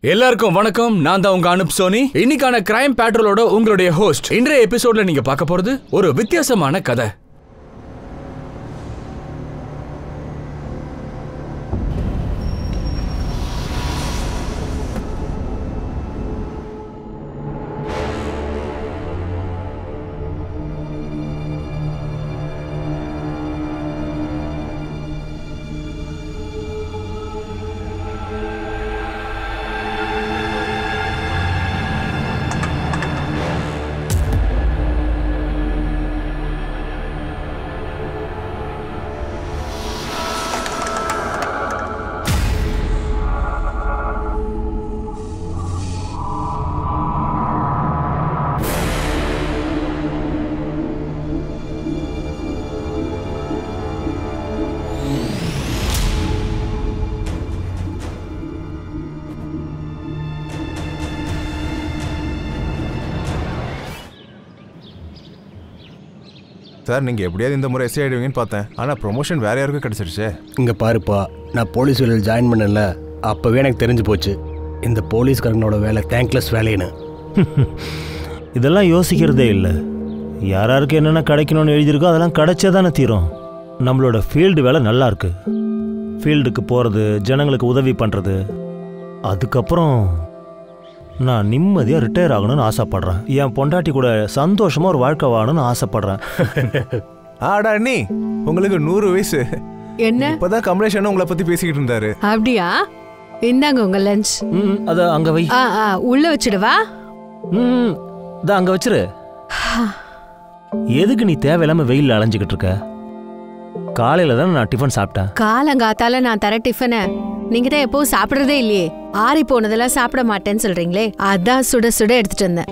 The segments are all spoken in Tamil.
எல்லாருக்கும் வணக்கம். நான் தான் உங்க அனுப் சோனி. இன்னைக்கான கிரைம் பேட்ரோலோட உங்களுடைய ஹோஸ்ட். இன்றைய எபிசோட்ல நீங்க பார்க்க போறது ஒரு வித்தியாசமான கதை. சார், நீங்கள் எப்படியாவது இந்த முறை எஸ்ஐ ஆகிடுவீங்கன்னு பார்த்தேன். ஆனால் ப்ரொமோஷன் வேறு யாருக்கும் கிடச்சிருச்சு. இங்கே பாருப்பா, நான் போலீஸ் வேலையில் ஜாயின் பண்ணல. அப்போவே எனக்கு தெரிஞ்சு போச்சு இந்த போலீஸ்காரங்களோட வேலை தேங்க்லெஸ் வேலைன்னு. இதெல்லாம் யோசிக்கிறதே இல்லை. யாராருக்கு என்னென்ன கிடைக்கணும்னு எழுதியிருக்கோ அதெல்லாம் கிடைச்சே தானே தீரும். நம்மளோட ஃபீல்டு வேலை நல்லா இருக்கு. ஃபீல்டுக்கு போகிறது, ஜனங்களுக்கு உதவி பண்ணுறது. அதுக்கப்புறம் நான் நிம்மதியாக ரிட்டையர் ஆகணும்னு ஆசைப்படுறேன். என் பொண்டாட்டி கூட சந்தோஷமாக ஒரு வாழ்க்கை வாழணும்னு ஆசைப்படுறேன். ஆடா அண்ணி, உங்களுக்கு 100 வயசு. என்ன இப்போதான் கமலேஷன் உங்களை பற்றி பேசிக்கிட்டு இருந்தாரு. அப்படியா? இந்தாங்க உங்க லஞ்ச். அதை அங்கே வை. உள்ள வச்சிடுவா. இதை அங்கே வச்சிரு. எதுக்கு நீ தேவையில்லாமல் வெயிலில் அலைஞ்சிக்கிட்டு இருக்க? காலையில் தானே நான் டிஃபன் சாப்பிட்டேன். காலங்காத்தால நான் தர டிஃபனை நீங்க தான் எப்பவும் சாப்பிடுறதே இல்லையே. ஆறி போனதெல்லாம் சாப்பிட மாட்டேன்னு சொல்றீங்களே, அதான் சுட சுட எடுத்துட்டு வந்தேன்.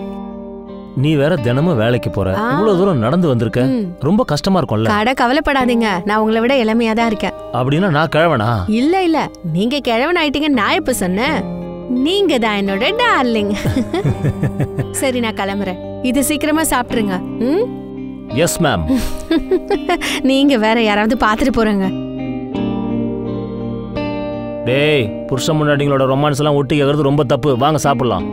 நீ வேற தினமும் வேலைக்கு போற, இவ்வளவு தூரம் நடந்து வந்திருக்க, ரொம்ப கஷ்டமா இருக்கும்ல. கடை கவலைப்படாதீங்க, நான் உங்களை விட இளமையா தான் இருக்கேன். அப்படின்னா நான் கிழவனா? இல்ல இல்ல, நீங்க கிழவன் ஆயிட்டீங்க. நான் எப்ப சொன்னேன்? நீங்க தான் என்னோட டார்லிங். சரி, நான் கிளம்புறேன். இது சீக்கிரமா சாப்பிட்டுருங்க. Yes ma'am. நீங்க வேற யாராவது பாத்துட்டு போறங்க. டேய், புருஷன் முன்னாடிங்களோட ரொமான்ஸ் எல்லாம் ஒட்டி கேட்கறது ரொம்ப தப்பு. வாங்க சாப்பிடலாம்.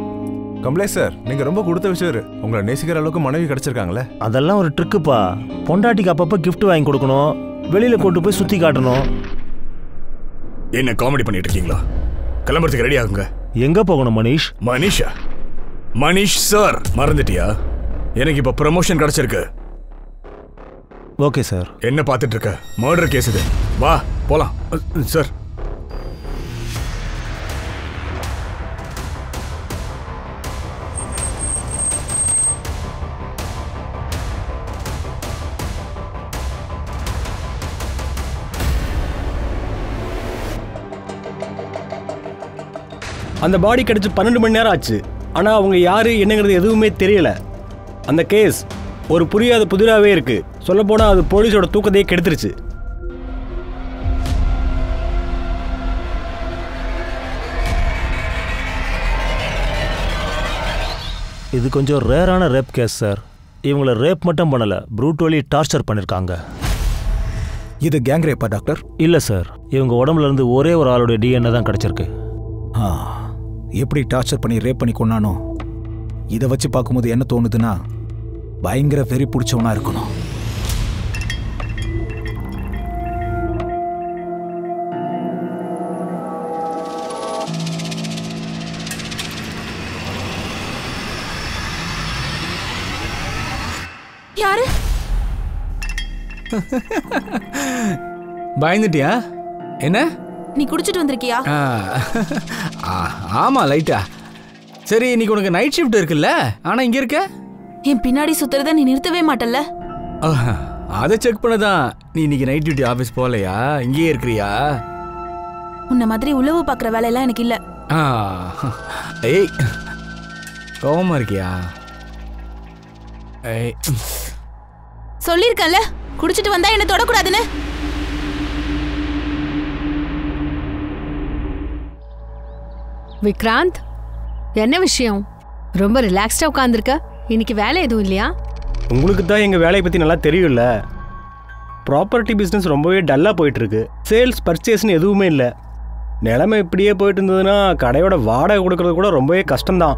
கமலேஷ் சார், நீங்கள் ரொம்ப கொடுத்த விஷயம். உங்களை நேசிக்கிற அளவுக்கு மனைவி கிடைச்சிருக்காங்களே. அதெல்லாம் ஒரு ட்ரிக்குப்பா. பொண்டாட்டிக்கு அப்பப்போ கிஃப்ட் வாங்கி கொடுக்கணும், வெளியில கூட்டு போய் சுத்தி காட்டணும். என்ன காமெடி பண்ணிட்டு இருக்கீங்களா? கிளம்புறதுக்கு ரெடி ஆகுங்க. எங்க போகணும் மனிஷ்? மனிஷா? மனிஷ் சார், மறந்துட்டியா? எனக்கு இப்ப ப்ரமோஷன் கிடைச்சிருக்கு. Okay sir. என்ன பார்த்துட்டு இருக்க? மர்டர் கேஸ் இது. வா போலாம். சார், அந்த பாடி கிடைச்சி 12 மணி நேரம் ஆச்சு. ஆனால் அவங்க யாரு என்னங்கிறது எதுவுமே தெரியல. அந்த கேஸ் ஒரு புரியாத புதிராகவே இருக்கு. சொல்லப்போனால் அது போலீஸோட தூக்கத்தையே கெடுத்துருச்சு. இது கொஞ்சம் ரேரான ரேப் கேஸ் சார். இவங்களை ரேப் மட்டும் பண்ணல, ப்ரூட்டலி டார்ச்சர் பண்ணிருக்காங்க. இது கேங் ரேப்பா டாக்டர்? இல்ல சார், இவங்க உடம்புல இருந்து ஒரே ஒரு ஆளுடைய DNA தான் கிடைச்சிருக்கு. எப்படி டார்ச்சர் பண்ணி ரேப் பண்ணி கொண்டானோ, இதை வச்சு பார்க்கும்போது என்ன தோணுதுன்னா, பயங்கர வெறி பிடிச்சவனா இருக்கணும். யாரு? பயந்துட்டியா? என்ன நீ குடிச்சிட்டு வந்திருக்கியா? ஆமா, லைட்டா. சரி, இன்னைக்கு உனக்கு நைட் ஷிஃப்ட் இருக்குல்ல, ஆனா இங்க இருக்க. என் பின்னாடி சுத்துறத நீ நிறுத்தவே மாட்டல்ல? அதை செக் பண்ணதான். நீ இன்னைக்கு நைட் டியூட்டி ஆபீஸ் போகலையா? இங்கேயே இருக்கிறியா? உன்ன மாதிரி உளவு பாக்குற வேலையெல்லாம் எனக்கு இல்ல. ஏய், கோவமா இருக்கியா? ஏய், சொல்லிருக்கல, குடிச்சிட்டு வந்தா என்ன தொடக்கூடாதுன்னு. விக்ராந்த், என்ன விஷயம்? ரொம்ப ரிலாக்ஸ்டா உட்காந்துருக்க. இன்னைக்கு வேலை எதுவும் இல்லையா? உங்களுக்கு தான் எங்கள் வேலையை பற்றி நல்லா தெரியும்ல. ப்ராப்பர்ட்டி பிஸ்னஸ் ரொம்பவே டல்லாக போயிட்டுருக்கு. சேல்ஸ் பர்ச்சேஸ்னு எதுவுமே இல்லை. நிலைமை இப்படியே போயிட்டு இருந்ததுன்னா கடையோட வாடகை கொடுக்கறது கூட ரொம்பவே கஷ்டம்தான்.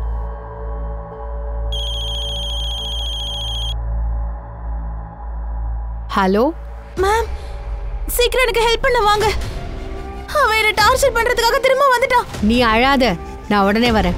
ஹலோ மேம், சீக்கிரம் எனக்கு ஹெல்ப் பண்ண வாங்க. அவன் என்ன டார்ச்சர் பண்றதுக்காக திரும்ப வந்துட்டான். நீ அழாத, நான் உடனே வரேன்.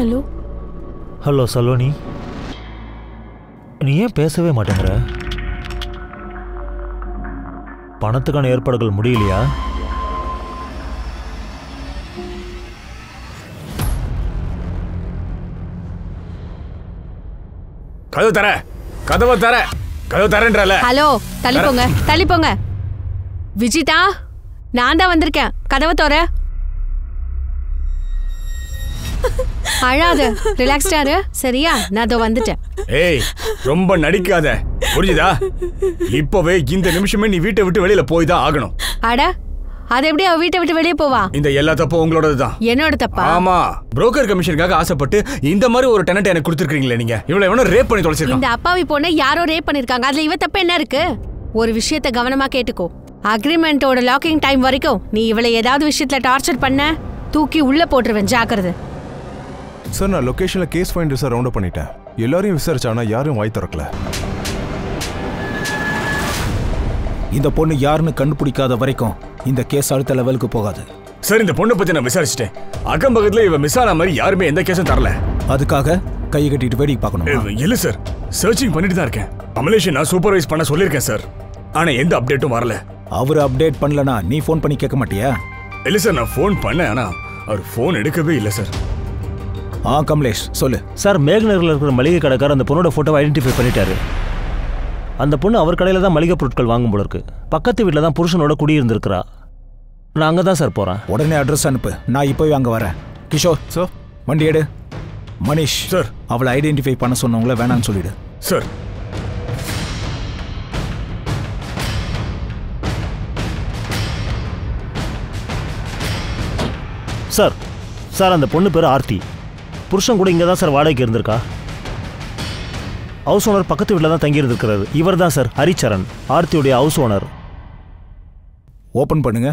ஹலோ ஹலோ சலோனி, நீ ஏன் பேசவே மாட்டேங்கிற? பணத்துக்கான ஏற்பாடுகள் முடியலையா? கதவு தர, கதவை தர, கதவு தரேன்றல. ஹலோ, தள்ளிப்போங்க தள்ளிப்போங்க. விஜிதா, நான் தான் வந்திருக்கேன், கதவை தோற. அழாத, ரிலாக்ஸ்டா இரு, சரியா? நான் அதோ வந்துட்டேன். ஏய், ரொம்ப நடிக்காத, புரியுதா? இப்பவே இந்த நிமிஷமே நீ வீட்டை விட்டு வெளியில போய் தான் ஆகணும். அட, அது எப்படி அவ வீட்டை விட்டு வெளியே போவா? இந்த எல்லா தப்பும் உங்களோடதுதான். என்னோட தப்பா? ஆமா, புரோக்கர் கமிஷனுக்காக ஆசைப்பட்டு இந்த மாதிரி ஒரு டெனன்ட் எனக்கு கொடுத்துருக்கீங்களே நீங்க. இவளை எவனோ ரேப் பண்ணி தொலைச்சிருக்கான். இந்த அப்பாவி பொண்ணை யாரோ ரேப் பண்ணிருக்காங்க. அதுல இவ தப்பு என்ன இருக்கு? ஒரு விஷயத்தை கவனமா கேட்டுக்கோ. அக்ரிமெண்டோட லாக்கிங் டைம் வரைக்கும் நீ இவளை ஏதாவது விஷயத்துல டார்ச்சர் பண்ண, தூக்கி உள்ள போட்டுருவேன், ஜாக்கிரதை. சார், நான் லொகேஷன்ல கேஸ் ஃபைண்டர்ஸை ரவுண்ட் அப் பண்ணிட்டேன். எல்லாரையும் விசாரிச்சானா யாரும் வாய் திறக்கல. இந்த பொண்ணு யாருன்னு கண்டுபிடிக்காத வரைக்கும் இந்த கேஸ் அடுத்த லெவலுக்கு போகாது. சார், இந்த பொண்ணை பத்தி நான் விசாரிச்சிட்டேன். அக்கம் பக்கத்துல இவ மிஸ் ஆன மாதிரி யாருமே எந்த கேஸும் தரல. அதுக்காக கை கட்டிட்டு வேடிக்கை பார்க்கணும். இல்ல சார், சர்ச்சிங் பண்ணிட்டு தான் இருக்கேன். கமலேஷன் நான் சூப்பர்வைஸ் பண்ண சொல்லியிருக்கேன் சார். ஆனா எந்த அப்டேட்டும் வரல. அவர் அப்டேட் பண்ணலனா நீ ஃபோன் பண்ணி கேட்க மாட்டியா? இல்ல சார், நான் ஃபோன் பண்ணேன், ஆனா அவர் ஃபோன் எடுக்கவே இல்லை சார். கமலேஷ் சொல்லு. சார், மேகனரில் இருக்கிற மளிகை கடைக்காரர் அந்த பொண்ணோட ஃபோட்டோவை ஐடென்டிஃபை பண்ணிட்டாரு. அந்த பொண்ணு அவர் கடையில் தான் மளிகை பொருட்கள் வாங்கும் போல இருக்கு. பக்கத்து வீட்டில் தான் புருஷனோட குடியிருந்திருக்கிறா. நான் அங்கே தான் சார் போகிறேன். உடனே அட்ரஸ் அனுப்பு, நான் இப்போவே அங்கே வரேன். கிஷோர் சார், வண்டி எடு. மனிஷ் சார், அவளை ஐடென்டிஃபை பண்ண சொன்னவங்கள வேணான்னு சொல்லிடு. சார். சார் சார் அந்த பொண்ணு பேர் ஆர்த்தி. புருஷன் கூட இங்கே தான் சார் வாடகைக்கு இருந்திருக்கா. ஹவுஸ் ஓனர் பக்கத்து வீட்டில் தான் தங்கி இருந்திருக்கிறாரு. இவர் தான் சார் ஹரிச்சரன், ஆர்த்தியுடைய ஹவுஸ் ஓனர். ஓப்பன் பண்ணுங்க.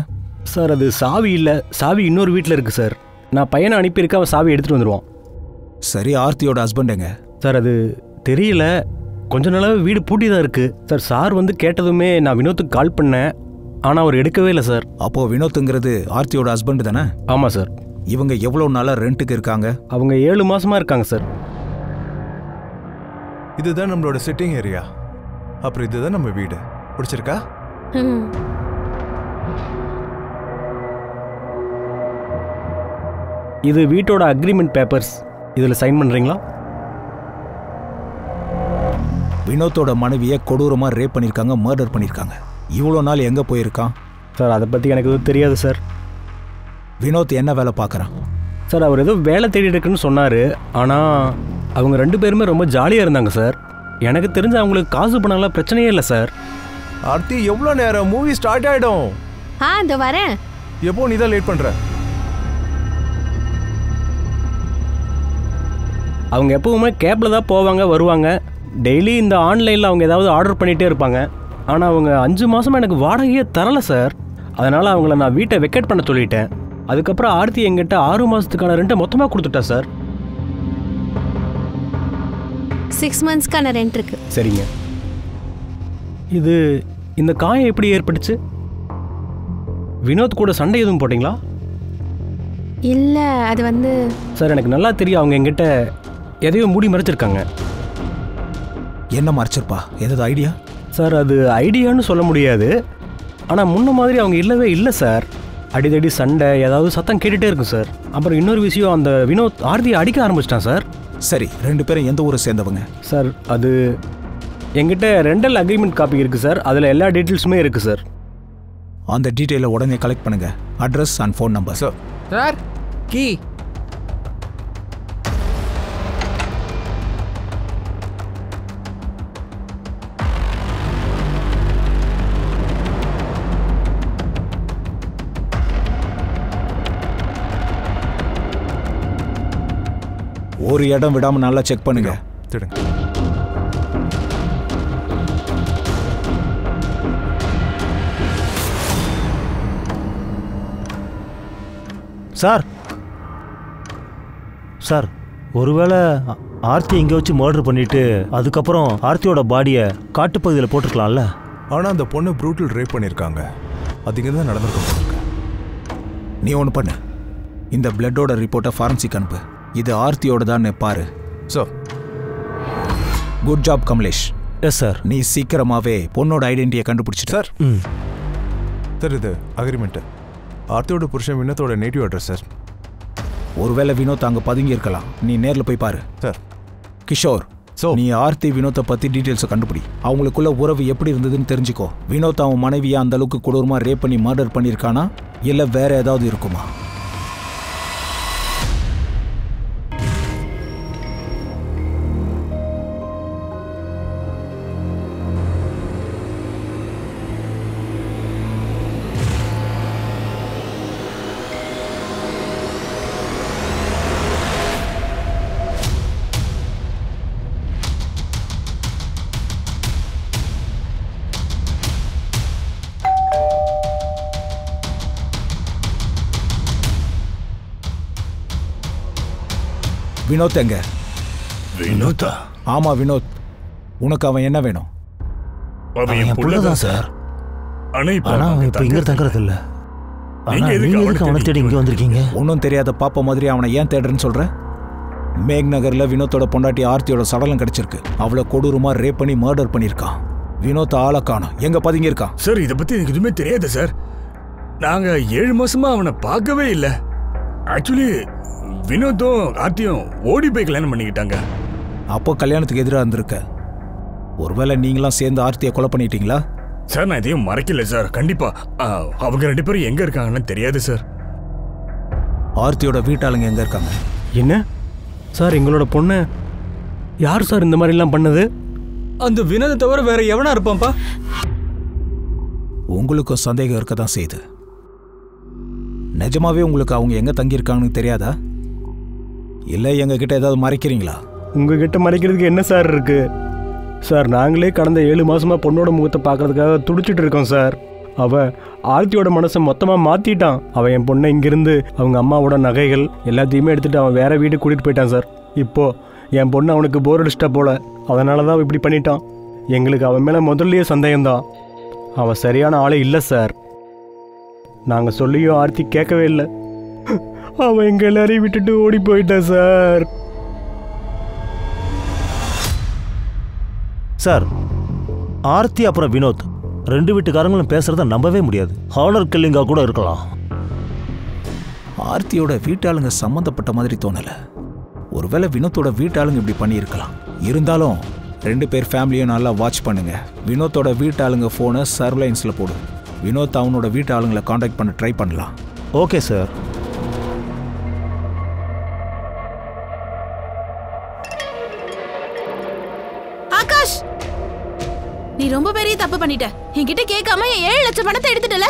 சார், அது சாவி இல்லை, சாவி இன்னொரு வீட்டில் இருக்கு சார். நான் பையனை அனுப்பியிருக்க, அவன் சாவி எடுத்துகிட்டு வந்துடுவான். சரி, ஆர்த்தியோட ஹஸ்பண்ட் எங்க? சார், அது தெரியல, கொஞ்ச நாளாவே வீடு பூட்டி தான் இருக்குது சார். சார் வந்து கேட்டதுமே நான் வினோத்துக்கு கால் பண்ணேன், ஆனால் அவர் எடுக்கவே இல்லை சார். அப்போது வினோத்துங்கிறது ஆர்த்தியோட ஹஸ்பண்ட் தானே? ஆமாம் சார். இவங்க எவ்வளோ நாளாக ரெண்ட்டுக்கு இருக்காங்க? அவங்க 7 மாசமாக இருக்காங்க சார். இதுதான் நம்மளோட சிட்டிங் ஏரியா. அப்புறம் இதுதான் நம்ம வீடு. பிடிச்சிருக்கா? இது வீட்டோட அக்ரிமெண்ட் பேப்பர்ஸ். இதில் சைன் பண்ணுறீங்களா? வினோத்தோட மனைவியை கொடூரமாக ரேப் பண்ணியிருக்காங்க, மர்டர் பண்ணியிருக்காங்க. இவ்வளோ நாள் எங்கே போயிருக்கான்? சார், அதை பற்றி எனக்கு எதுவும் தெரியாது சார். வினோத் என்ன வேலை பார்க்குறான்? சார், அவர் ஏதோ வேலை தேடி இருக்குன்னு சொன்னார். ஆனால் அவங்க 2 பேருமே ரொம்ப ஜாலியாக இருந்தாங்க சார். எனக்கு தெரிஞ்ச அவங்களுக்கு காசு பணம்லாம் பிரச்சனையே இல்லை சார். ஆர்த்தி, எவ்வளோ நேரம்? மூவி ஸ்டார்ட் ஆகிடும். இந்த வரேன். எப்போ நீ தான் லேட் பண்ணுற? அவங்க எப்பவுமே கேப்பில் தான் போவாங்க வருவாங்க. டெய்லி இந்த ஆன்லைனில் அவங்க ஏதாவது ஆர்டர் பண்ணிகிட்டே இருப்பாங்க. ஆனால் அவங்க 5 மாதமாக எனக்கு வாடகையே தரலை சார். அதனால் அவங்கள நான் வீட்டை வெக்கேட் பண்ண சொல்லிட்டேன். அதுக்கப்புறம் ஆர்த்தி எங்கிட்ட 6 மாதத்துக்கான ரெண்ட்டை மொத்தமாக கொடுத்துட்டா சார். 6 monthsக்கான ரெண்ட் இருக்கு. சரிங்க. இந்த காயம் எப்படி ஏற்பட்டுச்சு? வினோத் கூட சண்டை எதுவும் போட்டிங்களா? இல்ல, அது வந்து சார், எனக்கு நல்லா தெரியும் அவங்க எங்கிட்ட எதையோ மூடி மறைச்சிருக்காங்க. என்ன மறைச்சிருப்பா? ஏதாவது ஐடியா? சார், அது ஐடியான்னு சொல்ல முடியாது. ஆனால் முன்ன மாதிரி அவங்க இல்லவே இல்லை சார். அடிதடி சண்டை, ஏதாவது சத்தம் கேட்டுகிட்டே இருக்கும் சார். அப்புறம் இன்னொரு விஷயம், அந்த வினோத் ஆர்த்தியை அடிக்க ஆரம்பிச்சிட்டான் சார். சரி, 2 பேரும் எந்த ஊரை சேர்ந்தவங்க? சார், அது எங்கிட்ட ரெண்டல் அக்ரிமெண்ட் காப்பி இருக்குது சார். அதில் எல்லா டீட்டெயில்ஸுமே இருக்குது சார். அந்த டீட்டெயிலை உடனே கலெக்ட் பண்ணுங்க. Address and phone number. Sir sir, key ஒரு இடம் விடாம நல்லா செக் பண்ணுங்க. திடுங்க. சார் சார் ஒருவேளை ஆர்த்தி இங்கே வச்சு மர்டர் பண்ணிட்டு அதுக்கப்புறம் ஆர்த்தியோட பாடியை காட்டுப்பகுதியில் போட்டிருக்கலாம்ல? ஆனால் அந்த பொண்ணை ப்ரூட்டல் ரேப் பண்ணியிருக்காங்க. அது இங்கே தான் நடந்திருக்க. நீ ஒன்று பண்ணு, இந்த பிளட்டோட ரிப்போர்ட்டை ஃபாரன்சிக் அனுப்பு. இது ஆர்த்தியோட தான் பாரு. Sir. Good job Kamlesh. Yes sir. நீ சீக்கிரமாகவே பொண்ணோட ஐடென்டிட்டியை கண்டுபிடிச்சிட்டு. சார் சார் இது அக்ரிமெண்ட்டு. ஆர்த்தியோட புருஷன் வினோத்தோட நேட்டிவ் அட்ரஸ் சார். ஒருவேளை வினோத் அங்கே பதுங்கி இருக்கலாம். நீ நேரில் போய் பாரு. சார். கிஷோர், நீ ஆர்த்தி வினோத்தை பற்றி டீட்டெயில்ஸை கண்டுபிடி. அவங்களுக்குள்ள உறவு எப்படி இருந்ததுன்னு தெரிஞ்சுக்கோ. வினோத் அவன் மனைவியை அந்த அளவுக்கு கொடூரமாக ரேப் பண்ணி மர்டர் பண்ணியிருக்கானா இல்லை வேற ஏதாவது இருக்குமா? வினோத் எங்க? வினோதா? ஆமா வினோத். உனக்கு அவன் என்ன வேணும்? அவன் புள்ளதான் சார். ஆனா அவன் இப்ப இங்க தங்கறது இல்ல. நீங்க எதுக்கு அவனை தேடி இங்க வந்திருக்கீங்க? ஒன்னும் தெரியாத பாப்பா மாதிரி அவனை ஏன் தேடுறேன்னு சொல்ற? மேக் நகர்ல வினோத்தோட பொண்டாட்டி ஆர்த்தியோட சடலம் கிடைச்சிருக்கு. அவளை கொடூரமா ரேப் பண்ணி மர்டர் பண்ணிருக்கான். வினோத் ஆளை காணோம். எங்க பதுங்கி இருக்கான்? சார் இதை பத்தி எனக்கு எதுவுமே தெரியாது சார். நாங்க 7 மாசமா அவனை பார்க்கவே இல்லை. ஆக்சுவலி வினோத்தும் ஆர்த்தியும் ஓடி போய் கல்யாணம் பண்ணிக்கிட்டாங்க. அப்போ கல்யாணத்துக்கு எதிராக இருந்திருக்க. ஒருவேளை நீங்களாம் சேர்ந்து ஆர்த்தியை கொலை பண்ணிட்டீங்களா? சார் நான் எதையும் மறைக்கல சார். கண்டிப்பா அவங்க 2 பேரும் எங்க இருக்காங்கன்னு தெரியாது சார். ஆர்த்தியோட வீட்டாளுங்க எங்க இருக்காங்க? என்ன சார், எங்களோட பொண்ணு யார் சார் இந்த மாதிரிலாம் பண்ணது? அந்த வினோதை தவிர வேற எவனா இருப்பான்ப்பா? உங்களுக்கும் சந்தேகம் இருக்க தான் செய்யுது. நிஜமாவே உங்களுக்கு அவங்க எங்க தங்கியிருக்காங்கன்னு தெரியாதா? இல்லை எங்ககிட்ட ஏதாவது மறைக்கிறீங்களா? உங்ககிட்ட மறைக்கிறதுக்கு என்ன சார் இருக்கு சார்? நாங்களே கடந்த 7 மாசமா பொண்ணோட முகத்தை பார்க்கறதுக்காக துடிச்சிட்டு இருக்கோம் சார். அவன் ஆர்த்தியோட மனசை மொத்தமாக மாற்றிட்டான். அவன் என் பொண்ணை இங்கிருந்து அவங்க அம்மாவோட நகைகள் எல்லாத்தையுமே எடுத்துகிட்டு அவன் வேற வீடு கூட்டிகிட்டு போயிட்டான் சார். இப்போது என் பொண்ணு அவனுக்கு போர் அடிச்சிட்டா போல. அதனால தான் இப்படி பண்ணிட்டான். எங்களுக்கு அவன் மேலே முதல்லயே சந்தேகம்தான். அவன் சரியான ஆளே இல்லை சார். நாங்கள் சொல்லியும் ஆர்த்தி கேட்கவே இல்லை. அவன் எங்கள் எல்லாரையும் விட்டுட்டு ஓடி போயிட்டான் சார். சார் ஆர்த்தி அப்புறம் வினோத் 2 வீட்டுக்காரங்களும் பேசுறத நம்பவே முடியாது. ஹானர் கில்லிங்கா கூட இருக்கலாம். ஆர்த்தியோட வீட்டாளுங்க சம்மந்தப்பட்ட மாதிரி தோணலை. ஒருவேளை வினோத்தோட வீட்டாளுங்க இப்படி பண்ணியிருக்கலாம். இருந்தாலும் 2 பேர் ஃபேமிலியும் நல்லா வாட்ச் பண்ணுங்க. வினோத்தோட வீட்டாளுங்க ஃபோனை சர்வலைன்ஸில் போடு. வினோத் அவனோட வீட்டாளுங்களை காண்டாக்ட் பண்ண ட்ரை பண்ணலாம். Okay sir. ஆகாஷ், நீ ரொம்ப பெரிய தப்பு பண்ணிட்ட. என்கிட்ட கேட்காம 7 லட்சம் பணத்தை எடுத்துட்டல.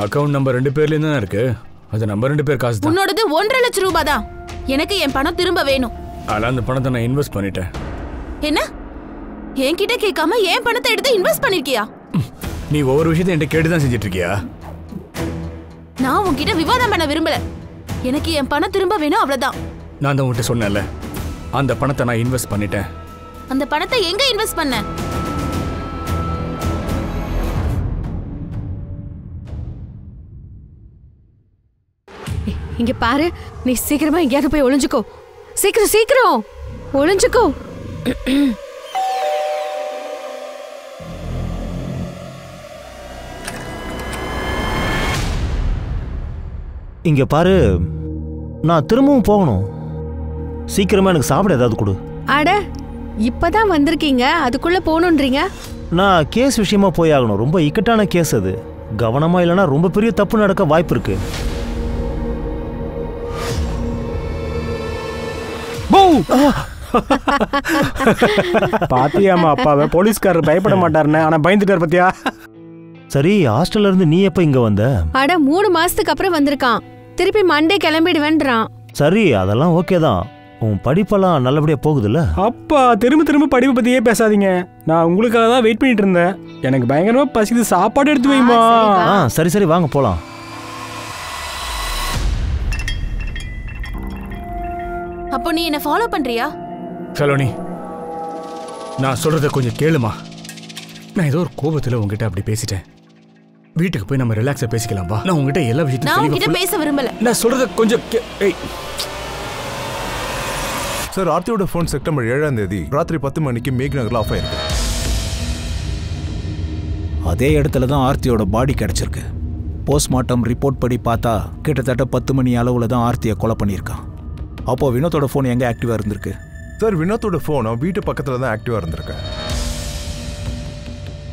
அக்கவுண்ட் நம்பர் 2 பேர்லயும் தான் இருக்கு. அது நம்ம 2 பேர் காசு தான். உன்னோடது 1.5 லட்சம் ரூபாய் தான். எனக்கு என் பணம் திரும்ப வேணும். ஆனா அந்த பணத்தை நான் இன்வெஸ்ட் பண்ணிட்டேன். என்ன? என்கிட்ட கேட்காம என் பணத்தை எடுத்து இன்வெஸ்ட் பண்ணிருக்கியா? நீ ஒவ்வொரு விஷயத்தையும் என்கிட்ட கேட்டுதான் செஞ்சிட்டு இருக்கியா? நான் உன்கிட்ட விவாதம் பண்ண விரும்பல. எனக்கு என் பணம் திரும்ப வேணும், அவ்வளவுதான். நான் தான் உன்கிட்ட சொன்னேன்ல, அந்த பணத்தை நான் இன்வெஸ்ட் பண்ணிட்டேன். அந்த பணத்தை எங்க இன்வெஸ்ட் பண்ண? இங்க பாரு, நீ சீக்கிரமா எங்கேயாவது போய் ஒளிஞ்சுக்கோ. சீக்கிரம் சீக்கிரம் ஒளிஞ்சுக்கோ. இங்க பாரு, நான் திரும்பவும் போகணும். சீக்கிரமா எனக்கு சாப்பிட ஏதாவது கொடு. அட, இப்பதான் வந்திருக்கீங்க, அதுக்குள்ள போகணுன்றீங்க? நான் கேஸ் விஷயமா போய் ஆகணும். ரொம்ப இக்கட்டான கேஸ் அது. கவனமா இல்லைன்னா ரொம்ப பெரிய தப்பு நடக்க வாய்ப்பு இருக்கு. பாத்தியாமா அப்பாவை? போலீஸ்காரர் பயப்பட மாட்டாருன்னு, ஆனா பயந்துட்டார் பாத்தியா? சரி, ஹாஸ்டல்ல இருந்து நீ எப்ப இங்க வந்த? அட, 3 மாசத்துக்கு அப்புறம் வந்திருக்கான். திருப்பி மண்டே கிளம்பிடுவேன்றான். சரி, அதெல்லாம் ஓகே தான். உன் படிப்பெல்லாம் நல்லபடியாக போகுதுல்ல? அப்பா திரும்ப திரும்ப படிப்பை பற்றியே பேசாதீங்க. நான் உங்களுக்காக தான் வெயிட் பண்ணிட்டு இருந்தேன். எனக்கு பயங்கரமாக பசிக்குது, சாப்பாடு எடுத்து வைமா. சரி சரி வாங்க போகலாம். அப்போ நீ என்ன ஃபாலோ பண்றியா? சலோனி, நான் சொல்றத கொஞ்சம் கேளுமா. நான் ஏதோ ஒரு கோபத்துல உங்ககிட்ட அப்படி பேசிட்டேன். வீட்டுக்கு போய் நம்ம ரிலாக்ஸா பேசிக்கலாம் வா. நான் உங்ககிட்ட எல்லா நான் விஷயத்தையும் உன்கிட்ட பேச விரும்பல. நான் சொல்றத கொஞ்சம் சார், ஆர்த்தியோட ஃபோன் செப்டம்பர் 7ஆம் தேதி ராத்திரி 10 மணிக்கு மேக் நகர்ல ஆஃப் ஆயிருக்கு. அதே இடத்துல தான் ஆர்த்தியோட பாடி கிடைச்சிருக்கு. போஸ்ட்மார்ட்டம் ரிப்போர்ட் படி பார்த்தா கிட்டத்தட்ட 10 மணி அளவில் தான் ஆர்த்தியை கொலை பண்ணியிருக்கான். அப்போ வினோத்தோட ஃபோன் எங்கே ஆக்டிவாக இருந்திருக்கு? சார், வினோத்தோட ஃபோன் வீட்டு பக்கத்தில் தான் ஆக்டிவாக இருந்திருக்கு.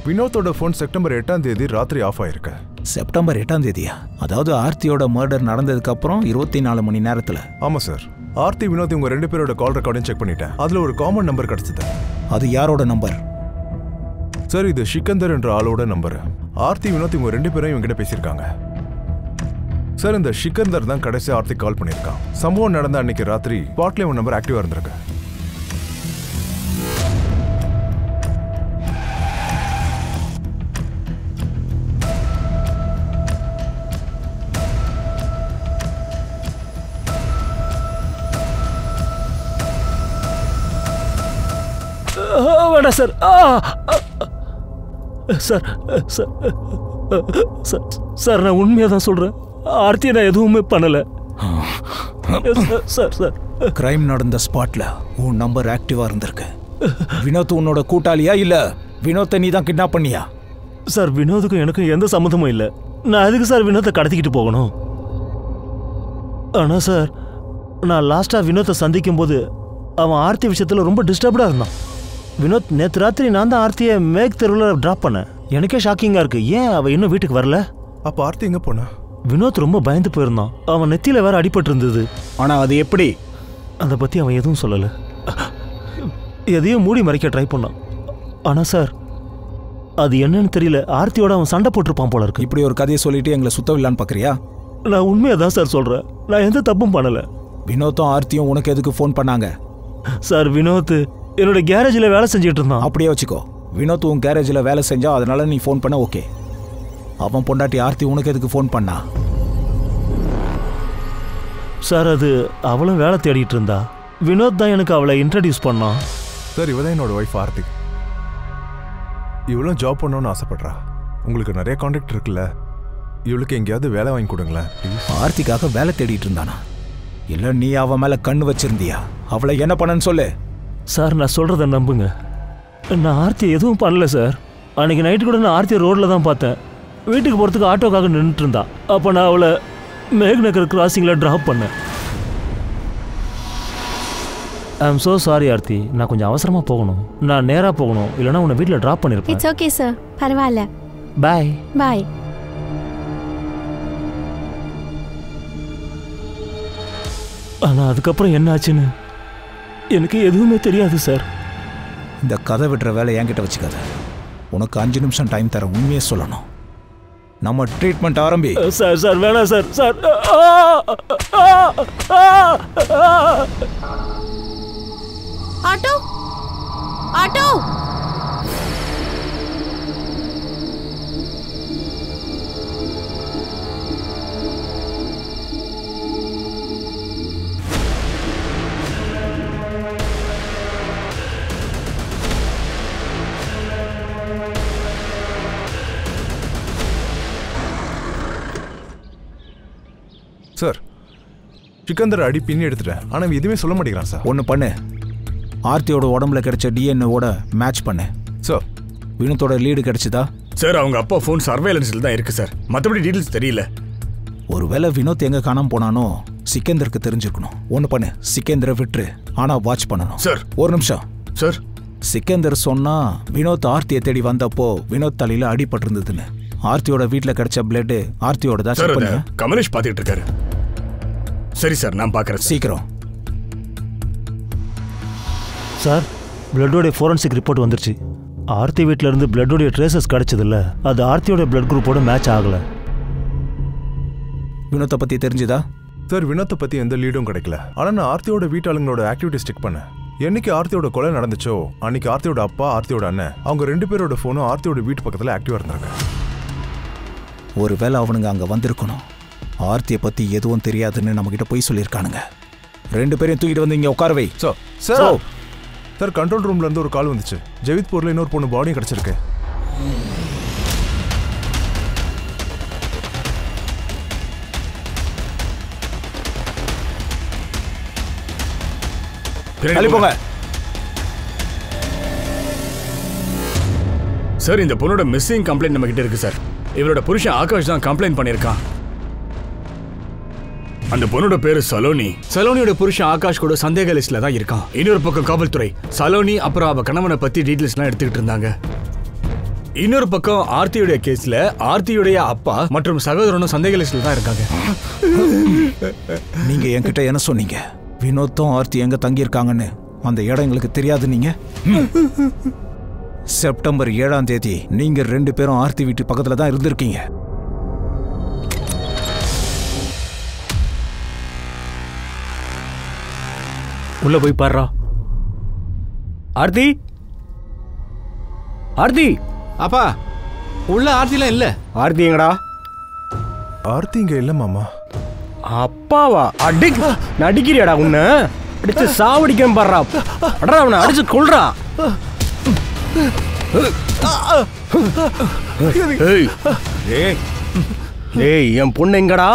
வினோத்தோட ஃபோன் செப்டம்பர் 8ஆம் தேதி ராத்திரி ஆஃப் ஆயிருக்கு. செப்டம்பர் 8ஆம் தேதியா? அதாவது ஆர்த்தியோட மர்டர் நடந்ததுக்கு அப்புறம் 24 மணி நேரத்தில். ஆமாம் சார். ஆர்த்தி, வினோத் இவங்க 2 பேரோட கால் ரெக்கார்டையும் செக் பண்ணிட்டேன். அதில் ஒரு காமன் நம்பர் கிடைச்சது. அது யாரோட நம்பர்? சார், இது சிக்கந்தர் என்ற ஆளோட நம்பர். ஆர்த்தி, வினோத் இவங்க 2 பேரும் இவங்ககிட்ட பேசியிருக்காங்க. சார், இந்த சிக்கந்தர் தான் கடைசி ஆர்த்தி கால் பண்ணியிருக்கான். சம்பவம் நடந்த அன்னைக்கு ராத்திரி ஸ்பாட்ல இவன் நம்பர் ஆக்டிவாக இருந்திருக்கு. வேண்டாம் சார். சார் சார் நான் உண்மையாக தான் சொல்கிறேன். ஆர்த்தியை நான் எதுவுமே பண்ணலை சார். சார், கிரைம் நடந்த ஸ்பாட்ல உன் நம்பர் ஆக்டிவாக இருந்திருக்கு. வினோத் உன்னோட கூட்டாளியா இல்லை வினோத்தை நீ தான் கிட்னாப் பண்ணியா? சார், வினோதுக்கும் எனக்கும் எந்த சம்மந்தமும் இல்லை. நான் எதுக்கு சார் வினோத்தை கடத்திக்கிட்டு போகணும்? ஆனால் சார், நான் லாஸ்ட்டாக வினோத்தை சந்திக்கும் போது அவன் ஆர்த்தி விஷயத்தில் ரொம்ப டிஸ்டர்ப்டாக இருந்தான். வினோத், நேற்று ராத்திரி நான் தான் ஆர்த்தியை மேக் தெருவில் ட்ராப் பண்ணேன். எனக்கே ஷாக்கிங்காக இருக்குது. ஏன் அவள் இன்னும் வீட்டுக்கு வரல? அப்போ ஆர்த்தி எங்கே போனா? வினோத் ரொம்ப பயந்து போயிருந்தான். அவன் நெத்தியில் வேற அடிபட்டு இருந்தது. ஆனால் அது எப்படி? அதை பற்றி அவன் எதுவும் சொல்லலை. எதையும் மூடி மறைக்க ட்ரை பண்ணான். ஆனால் சார், அது என்னன்னு தெரியல. ஆர்த்தியோட அவன் சண்டை போட்டிருப்பான் போல இருக்கு. இப்படி ஒரு கதையை சொல்லிட்டு எங்களை சுத்தவில்லான்னு பார்க்குறியா? நான் உண்மையாக தான் சார் சொல்கிறேன். நான் எந்த தப்பும் பண்ணலை. வினோத்தும் ஆர்த்தியும் உனக்கு எதுக்கு ஃபோன் பண்ணாங்க? சார், வினோத் என்னோட கேரேஜில் வேலை செஞ்சுட்டு இருந்தான். அப்படியே வச்சுக்கோ. வினோத் உன் கேரேஜில் வேலை செஞ்சா அதனால நீ ஃபோன் பண்ண ஓகே. அவன் பொண்டாட்டி ஆர்த்தி உனக்கு எதுக்கு ஃபோன் பண்ணா? சார், அது அவளும் வேலை தேடிட்டு இருந்தா. வினோத் தான் எனக்கு அவளை இன்ட்ரடியூஸ் பண்ணான். சார், இவ தான் என்னோட ஒய்ஃப் ஆர்த்தி. இவளும் ஜாப் பண்ணணும்னு ஆசைப்படுறா. உங்களுக்கு நிறைய கான்டாக்ட் இருக்குல்ல, இவளுக்கு எங்கேயாவது வேலை வாங்கி கொடுங்களேன் ப்ளீஸ். ஆர்த்திக்காக வேலை தேடிட்டு இருந்தானா? இல்லை நீ அவன் மேலே கண்ணு வச்சிருந்தியா? அவளை என்ன பண்ணன்னு சொல்லு. சார், நான் சொல்கிறத நம்புங்க. நான் ஆர்த்தியை எதுவும் பண்ணல சார். அன்றைக்கி நைட்டு கூட நான் ஆர்த்தியை ரோட்டில் தான் பார்த்தேன். வீட்டுக்கு போகிறதுக்கு ஆட்டோக்காக நின்றுட்டு இருந்தா. அப்போ நான் அவளை மேக் நகர் கிராசிங்கில் ட்ராப் பண்ணேன். I am so sorry Aarthi. நான் கொஞ்சம் அவசரமாக போகணும். நான் நேராக போகணும். இல்லைனா உன்னை வீட்டில் ட்ராப் பண்ணியிருப்பேன். இட்ஸ் ஓகே சார், பரவாயில்ல. பாய் பாய். ஆனால் அதுக்கப்புறம் என்ன ஆச்சுன்னு எனக்கு எதுவுமே தெரியாது சார். இந்த கதை விடுற வேலை என்கிட்ட வச்சுக்காத. உனக்கு 5 நிமிஷம் டைம் தர. உண்மையே சொல்லணும். நம்ம ட்ரீட்மெண்ட் ஆரம்பி. சார் சார் வேணாம் sir. Sir, auto auto. Sir, Sikandar அடி பின்னி எடுத்துட்டேன். ஆனால் எதுவுமே சொல்ல மாட்டேங்கிறான் சார். ஒன்று பண்ணு. ஆர்த்தியோட உடம்புல கிடைச்ச டிஎன்ஏவோட மேட்ச் பண்ணு. சார், வினோத்தோட லீடு கிடைச்சதா? சார், அவங்க அப்பா ஃபோன் சர்வேலன்ஸில் தான் இருக்கு சார். மற்றபடி டீட்டெயில்ஸ் தெரியல. ஒருவேளை வினோத் எங்கே காணாம போனானோ சிக்கந்தருக்கு தெரிஞ்சிருக்கணும். ஒன்று பண்ணு, சிக்கந்தரை விட்டுரு. ஆனால் வாட்ச் பண்ணணும். சார், ஒரு நிமிஷம் சார். சிக்கந்தர் சொன்னா வினோத் ஆர்த்தியை தேடி வந்தப்போ வினோத் தலையில அடிபட்டு இருந்ததுன்னு. ஆர்த்தியோட வீட்டில் கிடைச்ச பிளட் ஆர்த்தியோட தான். சார், அதை கமலேஷ் பார்த்துட்டு இருக்காரு. சரி சார், நான் பார்க்குறேன். சீக்கிரம். சார், பிளட்டோடைய ஃபோரன்சிக் ரிப்போர்ட் வந்துருச்சு. ஆர்த்தி வீட்டில் இருந்து பிளட்டோடைய ட்ரேசஸ் கிடைச்சதில்ல, அது ஆர்த்தியோட பிளட் குரூப்போட மேட்ச் ஆகலை. வினோத்தை பற்றி தெரிஞ்சுதா? சார் வினோத்தை பத்தி எந்த லீடும் கிடைக்கல. ஆனா நான் ஆர்த்தியோட வீட்டாளுங்களோட ஆக்டிவிட்டிஸ் செக் பண்ணேன். என்னைக்கு ஆர்த்தியோட கொலை நடந்துச்சோ அன்னைக்கு ஆர்த்தியோட அப்பா, ஆர்த்தியோட அண்ணன், அவங்க 2 பேரோட போனும் ஆர்த்தியோட வீட்டு பக்கத்துல ஆக்டிவா இருந்தாங்க. ஒருவேளை அவனுங்க அங்க வந்திருக்கணும். ஆர்த்தியை பத்தி எதுவும் தெரியாதுன்னு நம்ம கிட்ட போய் சொல்லியிருக்கானுங்க. 2 பேரையும் தூக்கிட்டு வந்து இங்க உட்கார வை. சார் சார் கண்ட்ரோல் ரூம்ல இருந்து ஒரு கால் வந்துச்சு. ஜெவித்பூர்ல இன்னொரு பொண்ணு பாடியும் கிடைச்சிருக்கு. போங்க சார். இந்த பொண்ணோட மிஸ்ஸிங் கம்ப்ளைண்ட் நம்ம கிட்ட இருக்கு சார். இவரோட புருஷன் ஆகாஷ் தான் கம்ப்ளைண்ட் பண்ணியிருக்கான். அந்த பொண்ணோட பேரு சலோனி. சலோனியோட புருஷன் ஆகாஷ் கூட சந்தேக லிஸ்ட்ல தான் இருக்கான். இன்னொரு பக்கம் காவல்துறை சலோனி அப்புறம் அவ கணவனை பத்தி டீடைல்ஸ்லாம் எடுத்துக்கிட்டு இருந்தாங்க. இன்னொரு பக்கம் ஆர்த்தியுடைய கேஸ்ல ஆர்த்தியுடைய அப்பா மற்றும் சகோதரனும் சந்தேக லிஸ்ட்ல தான் இருக்காங்க. நீங்க என்கிட்ட என்ன சொன்னீங்க? வினோத்தும் ஆர்த்தி எங்க தங்கியிருக்காங்கன்னு. அந்த இடம் எங்களுக்கு தெரியாது. நீங்க செப்டம்பர் 7ஆம் தேதி நீங்க 2 பேரும் ஆர்த்தி வீட்டு பக்கத்துல தான் இருந்திருக்கீங்க. உள்ள போய் பாருடா. ஆர்த்தி, ஆர்த்தி. அப்பா உள்ள ஆர்த்திலாம் இல்ல. ஆர்த்தி எங்கடா? ஆர்த்தி இங்க இல்ல மாமா. அப்பாவா? நடிக்கிறியாடா? உன்னை அடிச்சு சாவடிக்க பாடுறா. அடா அவனை அடிச்சு கொள்றா. ஏய் என் பொண்ணு எங்கடா?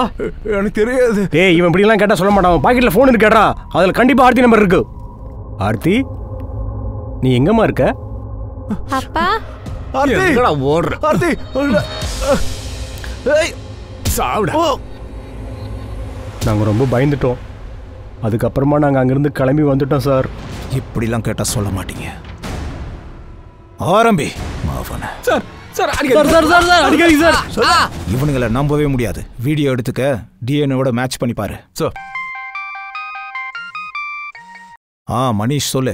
எனக்கு தெரியாது. ஏய் இவன் இப்படி எல்லாம் கேட்டா சொல்ல மாட்டான். பாக்கெட்ல போன் இருக்கேடா, அதுல கண்டிப்பா ஆர்த்தி நம்பர் இருக்கு. ஆர்த்தி நீ எங்கம்மா இருக்க? அப்பா ஆர்த்தி எங்கடா ஓடுற? ஆர்த்தி ஏய் சாவுடா. நாங்க ரொம்ப பயந்துட்டோம். அதுக்கப்புறமா நாங்க அங்கிருந்து கிளம்பி வந்துட்டோம் சார். இப்படிலாம் கேட்டா சொல்ல மாட்டீங்க. ஆரம்பி மாவன. சார் சார் அடிக்காதீங்க சார். இவனுங்களை நம்பவே முடியாது. வீடியோ எடுத்துக்க, டிஎன்ஏவோட மேட்ச் பண்ணி பாரு. சார் மணிஷ் சொல்லு.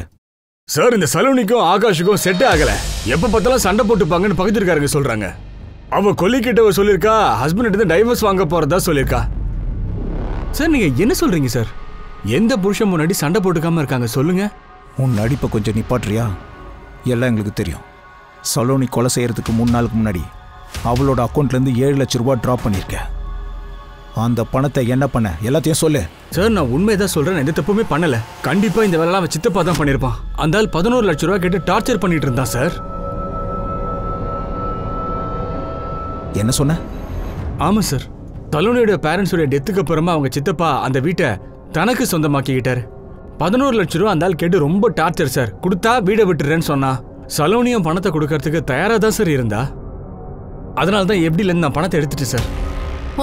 சார் இந்த சலோனிக்கும் ஆகாஷுக்கும் செட் ஆகல. எப்ப பார்த்தாலும் சண்டை போட்டுப்பாங்கன்னு பக்கத்து இருக்காருங்க சொல்றாங்க. அவ கொல்லிக்கிட்டவ சொல்லிருக்கா ஹஸ்பண்ட் எடுத்து டைவர்ஸ் வாங்க போறதா சொல்லிருக்கா. சார் நீங்க என்ன சொல்றீங்க சார்? எந்த புருஷன் முன்னாடி சண்டை போட்டுக்காம இருக்காங்க சொல்லுங்க. உன் நடிப்பை கொஞ்சம் நிப்பாட்டுறியா? எல்லாம் எங்களுக்கு தெரியும். சலோனி கொலை செய்யறதுக்கு 3 நாளுக்கு முன்னாடி அவளோட அக்கௌண்ட்லேருந்து 7 லட்சம் ரூபாய் ட்ராப் பண்ணியிருக்க. அந்த பணத்தை என்ன பண்ண எல்லாத்தையும் சொல்லு. சார் நான் உண்மைதான் சொல்றேன். எந்த தப்புமே பண்ணல. கண்டிப்பா இந்த வேலை அவன் சித்தப்பா தான் பண்ணிருப்பான். அந்த ஆள் 11 லட்சம் ரூபாய் கேட்டு டார்ச்சர் பண்ணிட்டு இருந்தான் சார். என்ன சொன்ன? ஆமா சார். சலோனியோட பேரண்ட்ஸோட டெத்துக்கு அப்புறமா அவங்க சித்தப்பா அந்த வீட்டை தனக்கு சொந்தமாக்கிக்கிட்டாரு. 11 லட்சம் ரூபா அந்த ஆள் கேட்டு ரொம்ப டார்ச்சர் சார். கொடுத்தா வீடை விட்டுறேன்னு சொன்னா. சலோனியும் பணத்தை கொடுக்கறதுக்கு தயாரா தான் சார் இருந்தா. அதனால தான் எப்படில இருந்து நான் பணத்தை எடுத்துட்டேன் சார்.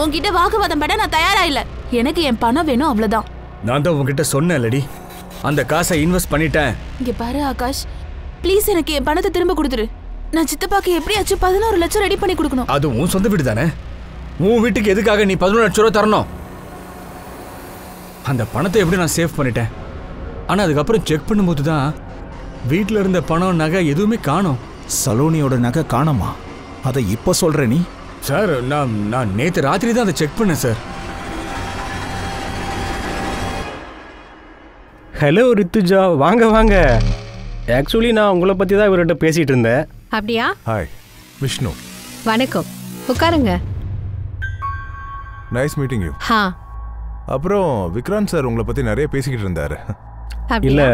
உன்கிட்ட வாக்குவாதம் பட நான் தயாரா இல்ல. எனக்கு என் பணம் வேணும், அவ்வளவுதான். நான் தான் உங்ககிட்ட சொன்னேன்லடி, அந்த காசை இன்வெஸ்ட் பண்ணிட்டேன். இங்க பாரு ஆகாஷ், ப்ளீஸ் எனக்கு என் பணத்தை திரும்ப கொடுத்துரு. நான் சித்தப்பாக்கு எப்படியாச்சும் 11 லட்சம் ரெடி பண்ணி கொடுக்கணும். அது உன் சொந்த வீடு தானே. உன் வீட்டுக்கு எதுக்காக நீ 11 லட்சம் ரூபா தரணும்? அந்த பணத்தை எப்படி நான் சேவ் பண்ணிட்டேன். ஆனா அதுக்கப்புறம் செக் பண்ணும்போது தான் வீட்டில் இருந்த பணம் நகை எதுவுமே காணோம். சலோனியோட நகை காணோமா? அதை இப்போ சொல்ற நீ? சார் நான் நேற்று ராத்திரி தான் அதை செக் பண்ணேன் சார். ஹலோ ரித்துஜா, வாங்க வாங்க. ஆக்சுவலி நான் உங்களை பற்றி தான் இவர்கிட்ட பேசிகிட்டு இருந்தேன். அப்படியா? ஹாய் விஷ்ணு. வணக்கம், உட்காருங்க. Nice meeting you. ஹா. அப்புறம் விக்ராந்த் சார் உங்களை பற்றி நிறைய பேசிக்கிட்டு இருந்தாரு. இல்லை,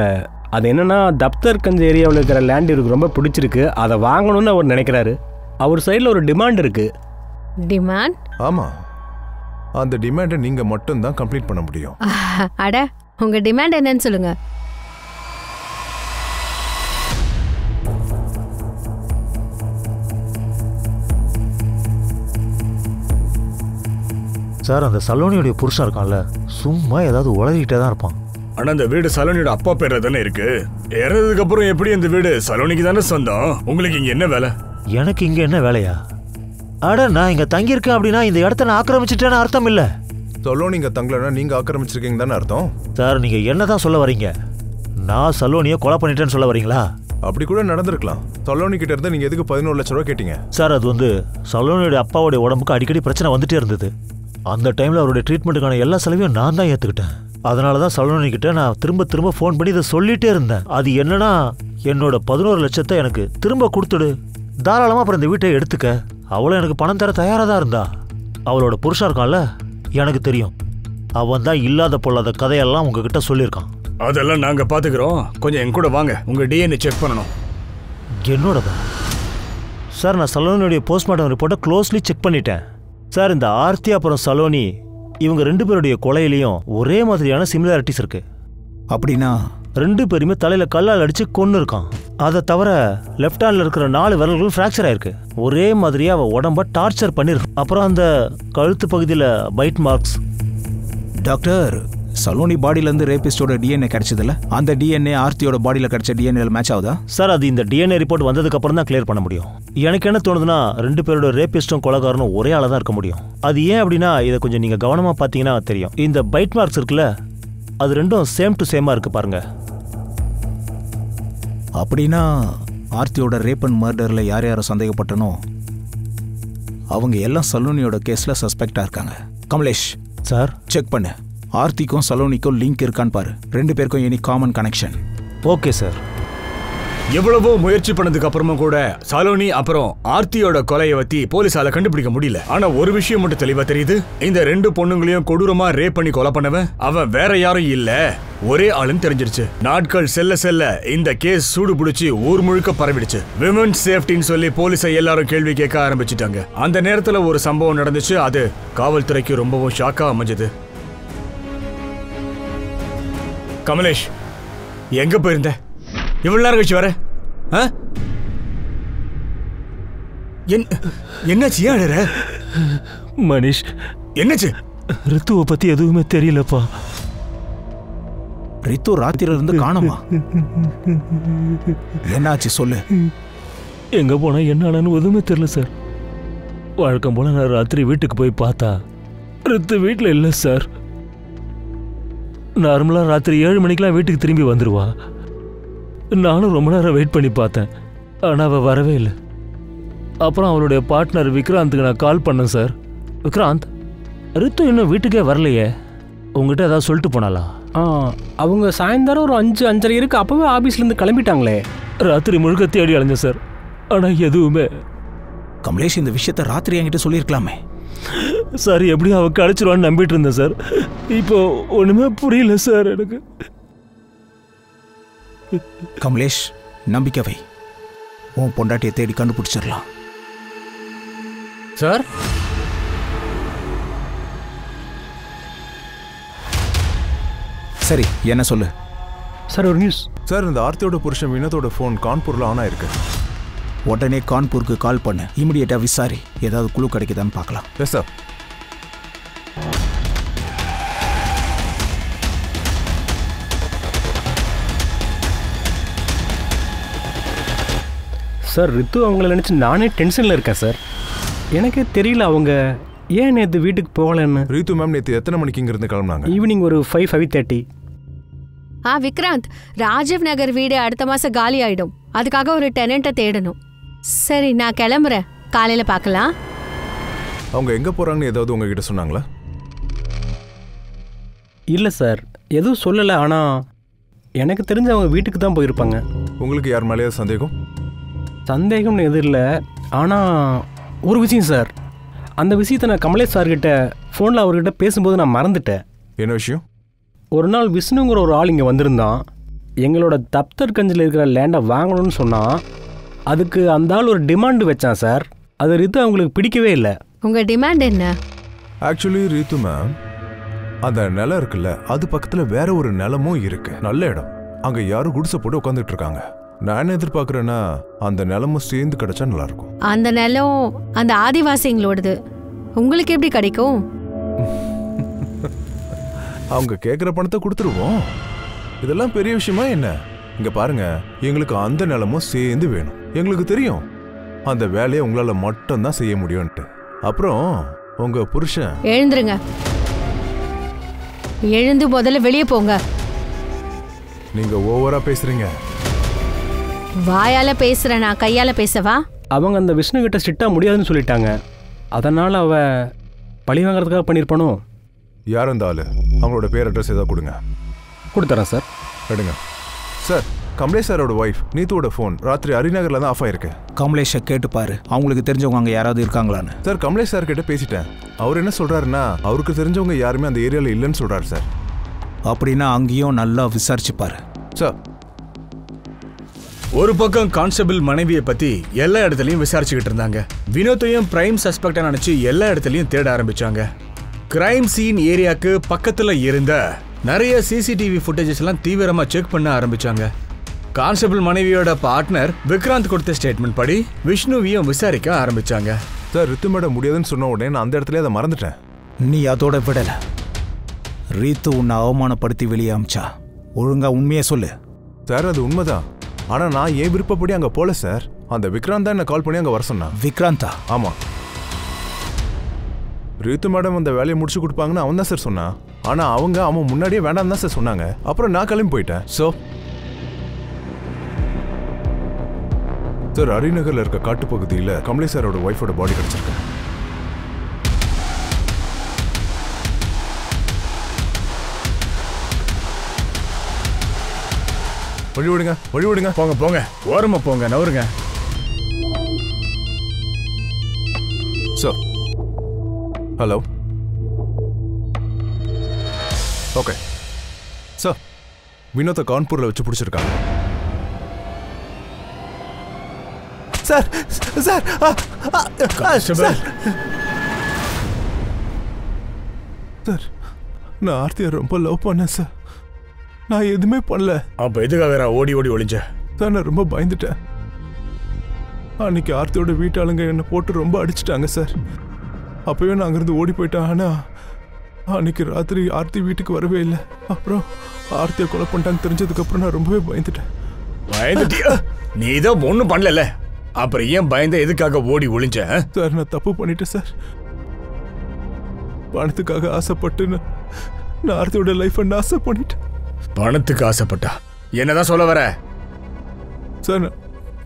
அது என்னன்னா தப்தர்கஞ்ச் ஏரியாவில் இருக்கிற லேண்ட் இருக்கு ரொம்ப பிடிச்சிருக்கு, அதை வாங்கணும்னு அவர் நினைக்கிறாரு. அவர் சைடில் ஒரு டிமாண்ட் இருக்கு. டிமாண்ட்? ஆமாம், அந்த டிமாண்டை நீங்கள் மட்டும்தான் கம்ப்ளீட் பண்ண முடியும். அட, உங்கள் டிமாண்ட் என்னன்னு சொல்லுங்க. சார், அந்த சலோனியோடைய புருஷன் இருக்கான்ல, சும்மா ஏதாவது உளறிக்கிட்டே தான் இருப்பான். ஆனா அந்த வீடு சலோனியோட அப்பா பேர்ல தானே இருக்கு. இறந்ததுக்கு அப்புறம் எப்படி அந்த வீடு சலோனிக்கு தானே சொந்தம்? உங்களுக்கு இங்க என்ன வேலை? எனக்கு இங்க என்ன வேலையா? அட, நான் இங்க தங்கியிருக்கேன் அப்படின்னா இந்த இடத்த நான் ஆக்கிரமிச்சிட்டேன்னு அர்த்தம் இல்ல. சலோனி இங்க தங்கலன்னா நீங்க ஆக்கிரமிச்சிருக்கீங்க தானே அர்த்தம். சார், நீங்க என்னதான் சொல்ல வரீங்க? நான் சலோனியை கொலை பண்ணிட்டேன்னு சொல்ல வரீங்களா? அப்படி கூட நடந்திருக்கலாம். சலோனி கிட்ட இருந்தா நீங்க எதுக்கு 11 லட்சம் ரூபாய் கேட்டீங்க? சார், அது வந்து சலோனியோட அப்பாவுடைய உடம்புக்கு அடிக்கடி பிரச்சனை வந்துட்டே இருந்தது. அந்த டைமில் அவருடைய ட்ரீட்மெண்ட்டுக்கான எல்லா செலவையும் நான் தான் ஏற்றுக்கிட்டேன். அதனால தான் சலோனிக்கிட்ட நான் திரும்ப திரும்ப ஃபோன் பண்ணி இதை சொல்லிகிட்டே இருந்தேன். அது என்னன்னா, என்னோட 11 லட்சத்தை எனக்கு திரும்ப கொடுத்துடு, தாராளமாக அப்புறம் இந்த வீட்டை எடுத்துக்க. அவளும் எனக்கு பணம் தர தயாராக தான் இருந்தா. அவளோட புருஷன் இருக்கான்ல, எனக்கு தெரியும், அவன் தான் இல்லாத பொல்லாத கதையெல்லாம் உங்ககிட்ட சொல்லியிருக்கான். அதெல்லாம் நாங்க பாத்துக்கிறோம். கொஞ்சம் என் கூட வாங்க, உங்க டிஎன்ஏ செக் பண்ணணும். என்னோடதா? சார், நான் சலோனியோடைய போஸ்ட்மார்ட்டம் ரிப்போர்ட்டை க்ளோஸ்லி செக் பண்ணிட்டேன் சார். இந்த ஆர்த்தி அப்புறம் சலோனி இவங்க 2 பேருடைய கொலையிலையும் ஒரே மாதிரியான சிமிலாரிட்டிஸ் இருக்கு. அப்படின்னா 2 பேருமே தலையில கல்லால் அடிச்சு கொன்னு இருக்கான். அதை தவிர லெஃப்ட் ஹேண்ட்ல இருக்கிற 4 விரல்களும் ஃப்ராக்சர் ஆயிருக்கு. ஒரே மாதிரியா அவ உடம்ப டார்ச்சர் பண்ணிருக்கு. அப்புறம் அந்த கழுத்து பகுதியில் பைட் மார்க்ஸ். டாக்டர், சலோனி பாடியிலேருந்து ரேபிஸ்டோட டிஎன்ஏ கிடைச்சதில்ல, அந்த டிஎன்ஏ ஆர்த்தியோட பாடியில் கிடைச்ச டிஎன்ஏ மேட்ச் ஆகுதா? சார், அது இந்த டிஎன்ஏ ரிப்போர்ட் வந்ததுக்கு அப்புறம் தான் கிளியர் பண்ண முடியும். எனக்கு என்ன தோணுதுன்னா, 2 பேரோட ரேபிஸ்டும் கொலைகாரனும் ஒரே ஆளா தான் இருக்க முடியும். அது ஏன் அப்படின்னா, இதை கொஞ்சம் நீங்க கவனமா பார்த்தீங்கன்னா தெரியும். இந்த பைட் மார்க்ஸ் இருக்குல்ல, அது ரெண்டும் சேம் டு சேமா இருக்கு பாருங்க. அப்படின்னா ஆர்த்தியோட ரேப் அண்ட் மர்டரில் யார் யாரை சந்தேகப்பட்டனோ அவங்க எல்லாம் சலோனியோட கேஸில் சஸ்பெக்டாக இருக்காங்க. கமலேஷ் சார், செக் பண்ணு, ஆர்த்திக்கும் சலோனிக்கும் லிங்க் இருக்கான்னு பாரு. 2 பேருக்கும் any common connection. Okay sir. எவ்வளவோ முயற்சி பண்ணதுக்கு அப்புறமா கூட சலோனி அப்புறம் ஆர்த்தியோட கொலையை பத்தி போலீஸால கண்டுபிடிக்க முடியல. ஆனா ஒரு விஷயம் மட்டும் தெளிவா தெரியுது, இந்த 2 பொண்ணுங்களையும் கொடூரமா ரேப் பண்ணி கொலை பண்ணவன் அவன் வேற யாரும் இல்ல, ஒரே ஆளுன்னு தெரிஞ்சிருச்சு. நாட்கள் செல்ல செல்ல இந்த கேஸ் சூடு பிடிச்சி ஊர் முழுக்க பரவிடுச்சு. விமன்ஸ் சேஃப்டின்னு சொல்லி போலீஸை எல்லாரும் கேள்வி கேட்க ஆரம்பிச்சிட்டாங்க. அந்த நேரத்துல ஒரு சம்பவம் நடந்துச்சு. அது காவல்துறைக்கு ரொம்பவும் ஷாக்கா அமைஞ்சது. கமலேஷ், எங்க போயிருந்த? இவ்வளவு நேரம் கழிச்சு வர? என்னாச்சு? ஏன் அழற? மனிஷ், என்னாச்சு? ரித்துவை பத்தி எதுவுமே தெரியலப்பா. ரித்து ராத்திரில இருந்து காணுமா? என்னாச்சு சொல்லு. எங்க போனா என்னன்னு எதுவுமே தெரியல சார். வழக்கம் போல நான் ராத்திரி வீட்டுக்கு போய் பார்த்தா ரித்து வீட்டில் இல்லை சார். நார்மலா ராத்திரி 7 மணிக்கெல்லாம் வீட்டுக்கு திரும்பி வந்துருவா. நானும் ரொம்ப நேரம் வெயிட் பண்ணி பார்த்தேன், ஆனால் அவள் வரவே இல்லை. அப்புறம் அவளுடைய பார்ட்னர் விக்ராந்துக்கு நான் கால் பண்ணேன் சார். விக்ராந்த், ரித்து இன்னும் வீட்டுக்கே வரலையே, உங்ககிட்ட ஏதாவது சொல்லிட்டு போனாலா? அவங்க சாயந்தரம் ஒரு 5-5:30 இருக்கு, அப்போவே ஆஃபீஸ்லேருந்து கிளம்பிட்டாங்களே. ராத்திரி முழுக்க தேடி அலைஞ்சேன் சார், ஆனால் எதுவுமே. கமலேஷ், இந்த விஷயத்த ராத்திரி என்கிட்ட சொல்லியிருக்கலாமே. சார், எப்படியும் அவள் கிடைச்சிருவான்னு நம்பிட்டு இருந்தேன் சார். இப்போ ஒன்றுமே புரியல சார் எனக்கு. கமலேஷ், நம்பிக்கை வை, உன் பொண்டாட்டியை தேடி கண்டுபிடிச்சிடலாம். சார், சரி, என்ன சொல்லு. சார், ஒரு நியூஸ். சார், இந்த ஆர்த்தியோட புருஷன் வினோதோட ஃபோன் கான்பூரில் ஆன் ஆயிருக்கு. உடனே கான்பூருக்கு கால் பண்ணு, இமிடியேட்டாக விசாரி, ஏதாவது குழு கிடைக்குதான்னு பார்க்கலாம். Yes sir. சார், ரித்து அவங்கள நினச்சி நானே டென்ஷனில் இருக்கேன் சார். எனக்கே தெரியல அவங்க ஏன் நேற்று வீட்டுக்கு போகலன்னு. ரீத்து மேம் நேற்று எத்தனை மணிக்கு இங்கிருந்து கிளம்புனாங்க? ஈவினிங் ஒரு 5:30. விக்ராந்த், ராஜீவ் நகர் வீடு அடுத்த மாசம் காலி ஆயிடும். அதுக்காக ஒரு டெனண்ட்டை தேடணும். சரி, நான் கிளம்புறேன், காலையில பார்க்கலாம். அவங்க எங்க போறாங்கன்னு ஏதாவது உங்ககிட்ட சொன்னாங்களா? இல்லை சார், எதுவும் சொல்லலை. ஆனால் எனக்கு தெரிஞ்ச அவங்க வீட்டுக்கு தான் போயிருப்பாங்க. உங்களுக்கு யார் மேலேயாவது சந்தேகம்? சந்தேகம்னு எதுவும் இல்லை. ஆனால் ஒரு விஷயம் சார், அந்த விஷயத்தை நான் கமலேஷ் சார்கிட்ட ஃபோனில் அவர்கிட்ட பேசும்போது நான் மறந்துட்டேன். என்ன விஷயம்? ஒரு நாள் விஷ்ணுங்கிற ஒரு ஆள் இங்கே வந்திருந்தான். எங்களோட தப்தர்கஞ்சில் இருக்கிற லேண்டை வாங்கணும்னு சொன்னால் அதுக்கு அந்த ஆள் ஒரு டிமாண்டு வச்சான் சார். அது ரித்து அவங்களுக்கு பிடிக்கவே இல்லை. உங்கள் டிமாண்ட் என்ன? ஆக்சுவலி ரீத்து மேம், அந்த நிலம் இருக்குல்ல, அது பக்கத்தில் வேற ஒரு நிலமும் இருக்கு, நல்ல இடம். அங்கே யாரும் குடிசை போட்டு உட்காந்துட்டு இருக்காங்க. நான் என்ன எதிர்பார்க்குறேன்னா, அந்த நிலமும் சேர்ந்து கிடைச்சா நல்லா இருக்கும். அந்த நிலம் அந்த ஆதிவாசிங்களோடது, உங்களுக்கு எப்படி கிடைக்கும்? அவங்க கேட்குற பணத்தை கொடுத்துருவோம். இதெல்லாம் பெரிய விஷயமா என்ன? இங்க பாருங்க, எங்களுக்கு அந்த நிலமும் சேர்ந்து வேணும். எங்களுக்கு தெரியும் அந்த வேலையை உங்களால மட்டும்தான் செய்ய முடியும்ட்டு. அப்புறம் உங்க புருஷன். எழுந்துருங்க, எழுந்து முதல்ல வெளியே போங்க. நீங்க ஓவரா பேசுறீங்க. வாயால பேசுறேன், நான் கையால பேசவா? அவங்க அந்த விஷ்ணு கிட்ட ஸ்ட்ரிக்டாக முடியாதுன்னு சொல்லிட்டாங்க. அதனால் அவ பழி வாங்குறதுக்காக பண்ணியிருப்பானோ? யார் அந்த ஆளு? அவங்களோட பேர் அட்ரஸ் ஏதாவது கொடுங்க. கொடுத்துறேன் சார். எடுங்க சார். கமலேஷ் சாரோட ஒய்ஃப் நீத்துவோட ஃபோன் ராத்திரி அரிநகரில் தான் ஆஃப் ஆயிருக்கு. கமலேஷை கேட்டு பாரு, அவங்களுக்கு தெரிஞ்சவங்க அங்கே யாராவது இருக்காங்களான்னு. சார் கமலேஷ் சார் கிட்ட பேசிட்டேன். அவர் என்ன சொல்றாருன்னா அவருக்கு தெரிஞ்சவங்க யாருமே அந்த ஏரியாவில் இல்லைன்னு சொல்றாரு சார். அப்படின்னா அங்கேயும் நல்லா விசாரிச்சு பாரு சார். ஒரு பக்கம் கான்ஸ்டபிள் மனைவியை பத்தி எல்லா இடத்துலயும் விசாரிச்சுக்கிட்டு இருந்தாங்க. வினோத்தையும் பிரைம் சஸ்பெக்டா நினைச்சு எல்லா இடத்துலயும் தேட ஆரம்பிச்சாங்க. கிரைம் சீன் ஏரியாக்கு பக்கத்துல இருந்த நிறைய சிசிடிவி ஃபுட்டேஜஸ் எல்லாம் தீவிரமா செக் பண்ண ஆரம்பிச்சாங்க. கான்ஸ்டபிள் மனைவியோட பார்ட்னர் விக்ராந்த் கொடுத்த ஸ்டேட்மெண்ட் படி விஷ்ணுவையும் விசாரிக்க ஆரம்பிச்சாங்க. சார் ரித்து மேடம் முடியாதுன்னு சொன்ன உடனே நான் அந்த இடத்துல அதை மறந்துட்டேன். நீ அதோட விடல. ரீத்து உன்னை அவமானப்படுத்தி வெளியே அமிச்சா, ஒழுங்கா உண்மையை சொல்லு. சார் அது உண்மைதான். ஆனா நான் ஏன் விருப்பப்படி அங்க போல சார். அந்த விக்ராந்த் தான் என்ன கால் பண்ணி அங்க வர சொன்னான். விக்ராந்தா? ஆமா. ரீத்து மேடம் அந்த வேலையை முடிச்சு கொடுப்பாங்கன்னு அவன் தான் சார் சொன்னான். ஆனா அவன் முன்னாடியே வேண்டாம் தான் சார் சொன்னாங்க. அப்புறம் நான் கிளம்பி போயிட்டேன். சார் அரிநகர்ல இருக்க காட்டுப்பகுதியில் கமலேஷ் சாரோட ஒய்ஃபோட பாடி கிடைச்சிருக்கு. வழி விடுங்க. போங்க ஓரமா போங்க, நவருங்க. Sir hello. Okay sir. வினோத்தை கான்பூர்ல வச்சு பிடிச்சிருக்காங்க சார். நான் ஆர்த்தியை ரொம்ப லவ் பண்ணேன் சார். நான் எதுவுமே பண்ணல. அப்ப எதுக்காக ஓடி ஒளிஞ்ச? சார் நான் ரொம்ப பயந்துட்டேன். அன்னைக்கு ஆர்த்தியோட வீட்டாளுங்க என்னை போட்டு ரொம்ப அடிச்சிட்டாங்க சார். அப்பவே நான் அங்கிருந்து ஓடி போயிட்டேன். ஆனா அன்னைக்கு ராத்திரி ஆர்த்தி வீட்டுக்கு வரவே இல்லை. அப்புறம் ஆர்த்தியை கொலை பண்ணிட்டாங்க தெரிஞ்சதுக்கு அப்புறம் நான் ரொம்பவே பயந்துட்டேன். பயந்துட்டியா? நீ இதை ஒன்றும் பண்ணல. அப்புறம் ஏன் பயந்த? எதுக்காக ஓடி ஒளிஞ்ச? சார் நான் தப்பு பண்ணிட்டேன் சார். பணத்துக்காக ஆசைப்பட்டு நான் ஆர்த்தியோட லைஃபை நாசம் பண்ணிட்டேன். பணத்துக்கு ஆசைப்பட்டா என்னதான் சொல்ல வர? சார்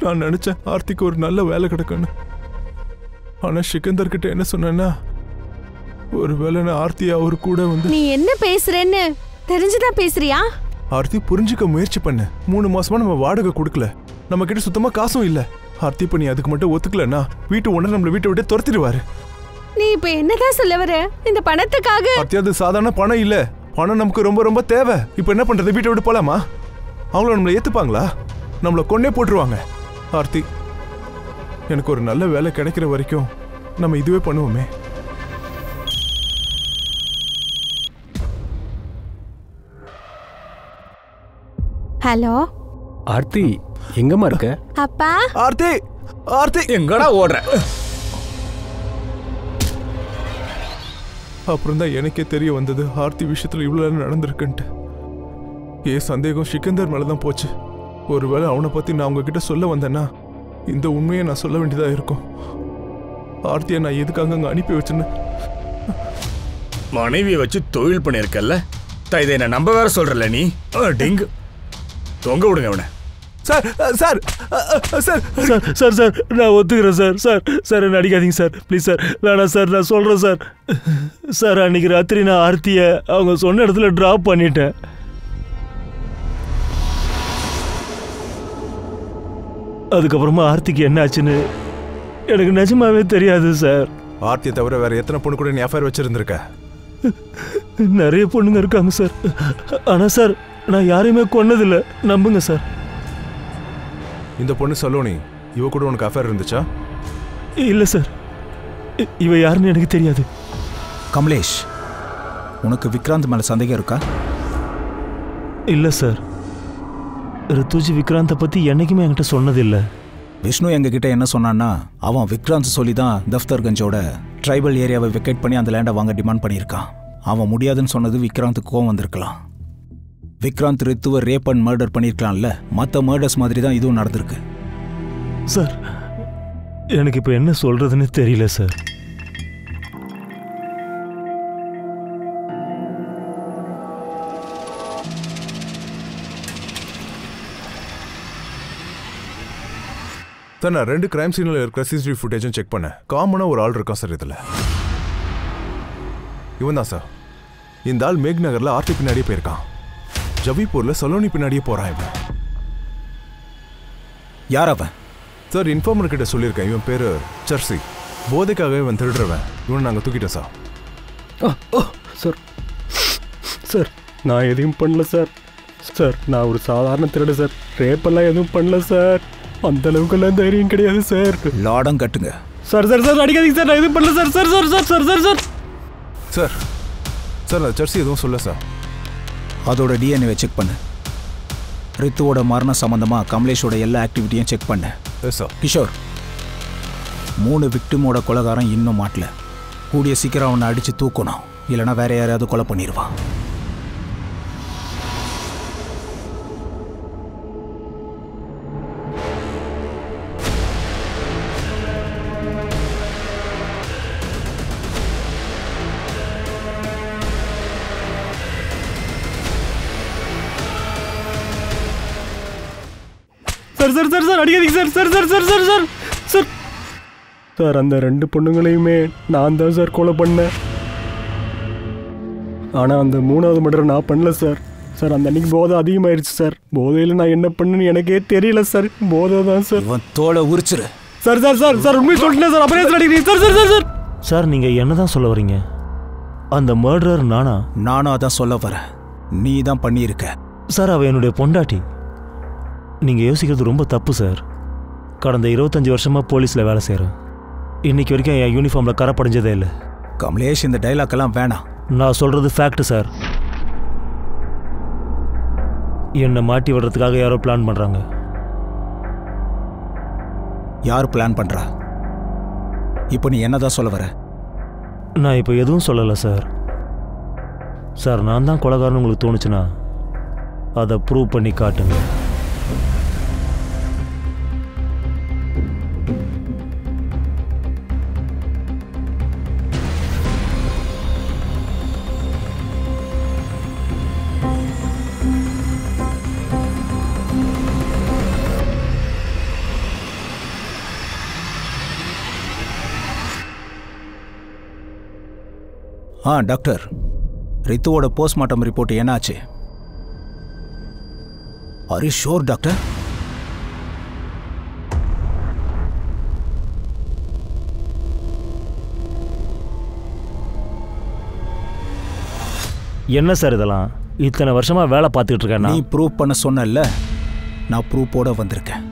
நான் நினைச்சேன் ஆர்த்திக்கு ஒரு நல்ல வேலை கிடைக்கும்னு. ஆனா சிக்கந்தர் கிட்ட என்ன சொன்னேன்னா, ஒருவேளை நான் ஆர்த்தி அவர் கூட வந்து. நீ என்ன பேசுறேன்னு தெரிஞ்சுதான் பேசுறியா? ஆர்த்தி புரிஞ்சுக்க முயற்சி பண்ண. 3 மாசமா நம்ம வாடகை கொடுக்கல. நம்ம கிட்ட சுத்தமா காசும் இல்ல. ஆர்த்தி இப்ப நீ அதுக்கு மட்டும் ஒத்துக்கலன்னா வீட்டு ஓனர் நம்மள வீட்டை விட்டு துரத்திடுவாரு. நீ இப்ப என்னதான் சொல்ல வர? இந்த பணத்துக்காக? ஆர்த்தி அது சாதாரண பணம் இல்ல. பணம் நமக்கு ரொம்ப ரொம்ப தேவை. இப்ப என்ன பண்றது? வீட்டை விட்டு போலாமா? அவங்கள நம்மள ஏத்துப்பாங்களா? நம்மள கொன்னே போட்டுருவாங்க. ஆர்த்தி எனக்கு ஒரு நல்ல வேலை கிடைக்கிற வரைக்கும் நம்ம இதுவே பண்ணுவோமே. ஹலோ ஆர்த்தி, எங்கம்மா இருக்க? அப்பா. ஆர்த்தி எங்கடா ஓடுற? அப்புறம் தான் எனக்கே தெரிய வந்தது ஆர்த்தி விஷயத்துல இவ்வளவு நடந்திருக்குன்ட்டு. ஏன் சந்தேகம் சிக்கந்தர் மேலதான் போச்சு. ஒருவேளை அவனை பத்தி நான் உங்ககிட்ட சொல்ல வந்தேன்னா இந்த உண்மையை நான் சொல்ல வேண்டியதா இருக்கும். ஆர்த்தியை நான் எதுக்காக அங்க அனுப்பி வச்சேன்னு. மனைவியை வச்சு தொழில் பண்ணிருக்கல. இதை என்ன நம்ப வேற சொல்றல நீ? டிங்கு தொங்க விடுங்க அவனை. Sir sir sir sir sir நான் ஒத்துக்கிறேன் சார். சார் என்ன அடிக்காதீங்க சார், ப்ளீஸ் சார். வேணாம் சார், நான் சொல்கிறேன் சார். சார் அன்றைக்கி ராத்திரி நான் ஆர்த்தியை அவங்க சொன்ன இடத்துல ட்ராப் பண்ணிட்டேன். அதுக்கப்புறமா ஆர்த்திக்கு என்ன ஆச்சுன்னு எனக்கு நிஜமாவே தெரியாது சார். ஆர்த்தியை தவிர வேற எத்தனை பொண்ணு கூட நீ அஃபேர் வச்சிருந்திருக்க? நிறைய பொண்ணுங்க இருக்காங்க சார். ஆனால் சார் நான் யாரையுமே கொன்னதில்லை, நம்புங்க சார். இந்த பொண்ணு சலோனி, இவ கூட உனக்கு அஃபேர் இருந்துச்சா? இல்லை சார், இவ யாருன்னு எனக்கு தெரியாது. கமலேஷ், உனக்கு விக்ராந்த் மேலே சந்தேகம் இருக்கா? இல்லை சார், ரித்துஜி விக்ராந்தை பற்றி என்றைக்குமே என்கிட்ட சொன்னதில்லை. விஷ்ணு எங்ககிட்ட என்ன சொன்னான்னா, அவன் விக்ராந்த் சொல்லி தான் தஃப்தர்கஞ்சோட ட்ரைபல் ஏரியாவை வெக்கேட் பண்ணி அந்த லேண்டை வாங்க டிமாண்ட் பண்ணியிருக்கான். அவன் முடியாதுன்னு சொன்னது விக்ராந்த் கோவம் வந்திருக்கலாம். விக்ராந்த் ரித்துவை ரேப் அண்ட் மர்டர் பண்ணியிருக்கலாம்ல. மற்ற மர்டர்ஸ் மாதிரி தான் இதுவும் நடந்திருக்கு. சார் எனக்கு இப்போ என்ன சொல்கிறதுன்னு தெரியல சார். சார் நான் 2 கிரைம் சீனில் இருக்கிற சிசிடிவி ஃபுட்டேஜும் செக் பண்ணேன். காமனாக ஒரு ஆள் இருக்கா சார் இதில். இவன் தான் சார். இந்த ஆள் மேக் நகர்ல ஆர்த்தி பின்னாடியே போயிருக்கான். ஜவிப்பூர்ல சலோனி பின்னாடியே போறான் இவன். யார் அவன்? சார் இன்ஃபார்மர் கிட்ட சொல்லியிருக்கேன். இவன் பேரு சர்சி. போதைக்காக இவன் திருடுறவன். இவனை நாங்கள் தூக்கிட்டோம் சார். சார் சார் நான் எதையும் பண்ணல சார். சார் நான் ஒரு சாதாரண திருடு சார். ரேப்பெல்லாம் எதுவும் பண்ணல சார். அந்த அளவுக்குலாம் தைரியம் கிடையாது சார். லாடம் கட்டுங்க. சார் சார் சார் அடிக்காதீங்க சார். நான் எதுவும் பண்ணல sir. Sir sir sir sir sir sir sir sir அந்த சர்சி எதுவும் சொல்ல சார். அதோட டிஎன்ஏவை செக் பண்ணு. ரித்துவோட மரணம் சம்பந்தமாக கமலேஷோட எல்லா ஆக்டிவிட்டியும் செக் பண்ணு. Yes sir. கிஷோர், 3 விக்டிமோட கொலைகாரம் இன்னும் மாட்டல. கூடிய சீக்கிரம் அவனை அடித்து தூக்கணும். இல்லைனா வேற யாரையாவது கொலை பண்ணிடுவான். சார் சார் சார் சார் அடிக்காதீங்க sir. Sir sir sir sir sir sir sir அந்த 2 பொண்ணுங்களையுமே நான் தான் சார் கொலை பண்ணேன். ஆனால் அந்த 3வது மர்டர் நான் பண்ணல சார். சார் அந்த அன்னைக்கு போதை அதிகமாயிருச்சு சார். போதையில் நான் என்ன பண்ணுன்னு எனக்கே தெரியல சார். போதை தான் சார். இவன் தோலை உரிச்சிரு. சார் சார் சார் சார் உண்மையை சொல்லிட்டேன் சார். அப்புறம் அடிக்கிறீங்க sir. Sir sir sir sir நீங்கள் என்ன தான் சொல்ல வரீங்க? அந்த மர்டரர் நானா? நானும் அதான் சொல்ல வரேன். நீ தான் பண்ணியிருக்க. சார் அவ என்னுடைய பொண்டாட்டி. நீங்கள் யோசிக்கிறது ரொம்ப தப்பு சார். கடந்த 25 வருஷமாக போலீஸில் வேலை செய்கிறேன். இன்னைக்கு வரைக்கும் என் யூனிஃபார்மில் கரை படிஞ்சதே இல்லை. கமலேஷ், இந்த டைலாக்கெல்லாம் வேணாம். நான் சொல்கிறது ஃபேக்ட் சார். என்னை மாட்டி விடுறதுக்காக யாரோ பிளான் பண்ணுறாங்க. யார் பிளான் பண்ணுறா? இப்போ நீ என்னதான் சொல்ல வர? நான் இப்போ எதுவும் சொல்லலை சார். சார் நான் தான் கொலைகாரன்னு உங்களுக்கு தோணுச்சுன்னா அதை ப்ரூவ் பண்ணி காட்டுங்க. டாக்டர், ரித்துவோட போஸ்ட்மார்ட்டம் ரிப்போர்ட் என்னாச்சு? Are you sure doctor? என்ன சார் இதெல்லாம்? இத்தனை வருஷமாக வேலை பார்த்துக்கிட்டு இருக்கேன். நீ ப்ரூவ் பண்ண சொன்னல, நான் ப்ரூஃபோட வந்திருக்கேன்.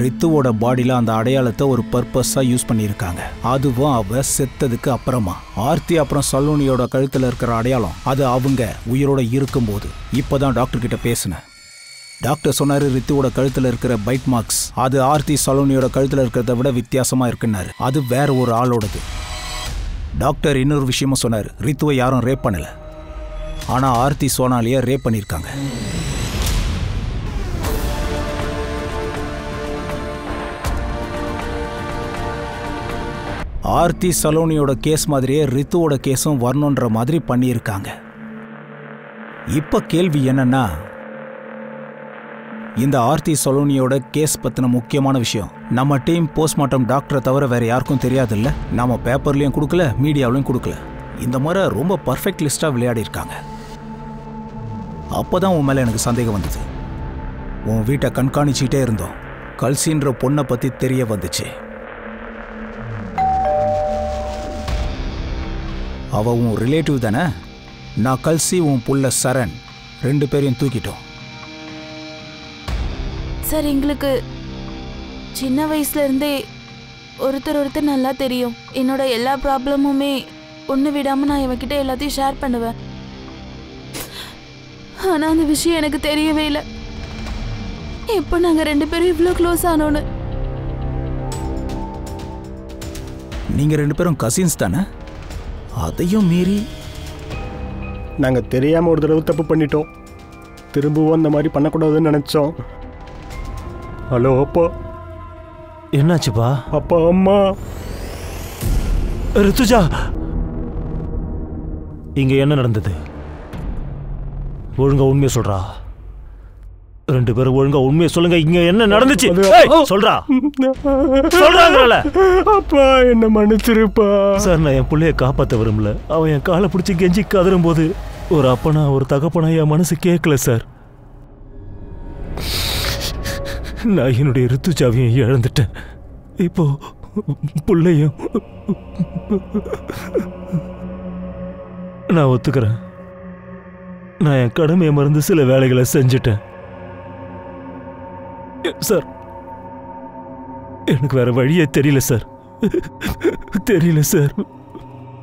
ரித்துவோட பாடியில் அந்த அடையாளத்தை ஒரு பர்பஸாக யூஸ் பண்ணியிருக்காங்க. அதுவும் அவ செத்ததுக்கு அப்புறமா. ஆர்த்தி அப்புறம் சலோனியோட கழுத்தில் இருக்கிற அடையாளம் அது அவங்க உயிரோட இருக்கும்போது. இப்போதான் டாக்டர் கிட்ட பேசினேன். டாக்டர் சொன்னார் ரித்துவோட கழுத்தில் இருக்கிற பைட் மார்க்ஸ் அது ஆர்த்தி சலோனியோட கழுத்தில் இருக்கிறத விட வித்தியாசமாக இருக்குன்னாரு. அது வேற ஒரு ஆளோடது. டாக்டர் இன்னொரு விஷயமும் சொன்னார். ரித்துவை யாரும் ரேப் பண்ணலை, ஆனால் ஆர்த்தி சோனாலியை ரேப் பண்ணியிருக்காங்க. ஆர்த்தி சலோனியோட கேஸ் மாதிரியே ரித்துவோட கேஸும் வரணுன்ற மாதிரி பண்ணியிருக்காங்க. இப்ப கேள்வி என்னன்னா, இந்த ஆர்த்தி சலோனியோட கேஸ் பத்தின முக்கியமான விஷயம் நம்ம டீம் போஸ்ட்மார்ட்டம் டாக்டரை தவிர வேற யாருக்கும் தெரியாதுல்ல. நாம பேப்பர்லயும் கொடுக்கல, மீடியாவிலையும் கொடுக்கல. இந்த முறை ரொம்ப பர்ஃபெக்ட் லிஸ்டா விளையாடி இருக்காங்க. அப்பதான் உன் மேல எனக்கு சந்தேகம் வந்தது. உன் வீட்டை கண்காணிச்சுட்டே இருந்தோம். கல்சின்ற பொண்ணை பத்தி தெரிய வந்துச்சு. அவ உன் ரிலேட்டிவ் தானே? நான் கல்சி, உன் புள்ள சரண் 2 பேரையும் தூக்கிட்டோம். சார், எங்களுக்கு சின்ன வயசுல இருந்தே ஒருத்தர் நல்லா தெரியும். என்னோட எல்லா ப்ராப்ளமுமே ஒன்று விடாம நான் இவன்கிட்ட எல்லாத்தையும் ஷேர் பண்ணுவேன். ஆனா அந்த விஷயம் எனக்கு தெரியவே இல்லை. எப்போ நாங்க 2 பேரும் இவ்வளோ க்ளோஸ் ஆனோன்னு. நீங்க 2 பேரும் கசின்ஸ் தானே? அதையும் மீறி நாங்கள் தெரியாமல் ஒரு தடவை தப்பு பண்ணிட்டோம். திரும்பவும் அந்த மாதிரி பண்ணக்கூடாதுன்னு நினச்சோம். ஹலோ அப்பா. என்னாச்சுப்பா? அப்பா, அம்மா. ரித்துஜா, இங்க என்ன நடந்தது? ஒழுங்கா உண்மையை சொல்றா. 2 பேரும் ஒழுங்கா உண்மையை சொல்லுங்க. இங்க என்ன நடந்துச்சு? ஏய், சொல்றா சொல்றாங்கல. அப்பா என்ன மன்னிச்சிருப்பா. சார், நான் என் பிள்ளைய காப்பாற்ற விரும்பல. அவன் என் காலை பிடிச்சி கெஞ்சி கதறும் போது ஒரு அப்பனா ஒரு தகப்பனா என் மனசு கேட்கல சார். நான் என்னுடைய ரித்துச்சாவியை இழந்துட்டேன். இப்போ பிள்ளையும் நான் ஒத்துக்கிறேன். நான் என் கடமையை மறந்து சில வேலைகளை செஞ்சுட்டேன் சார். எனக்கு வேற வழியே தெரியல சார்.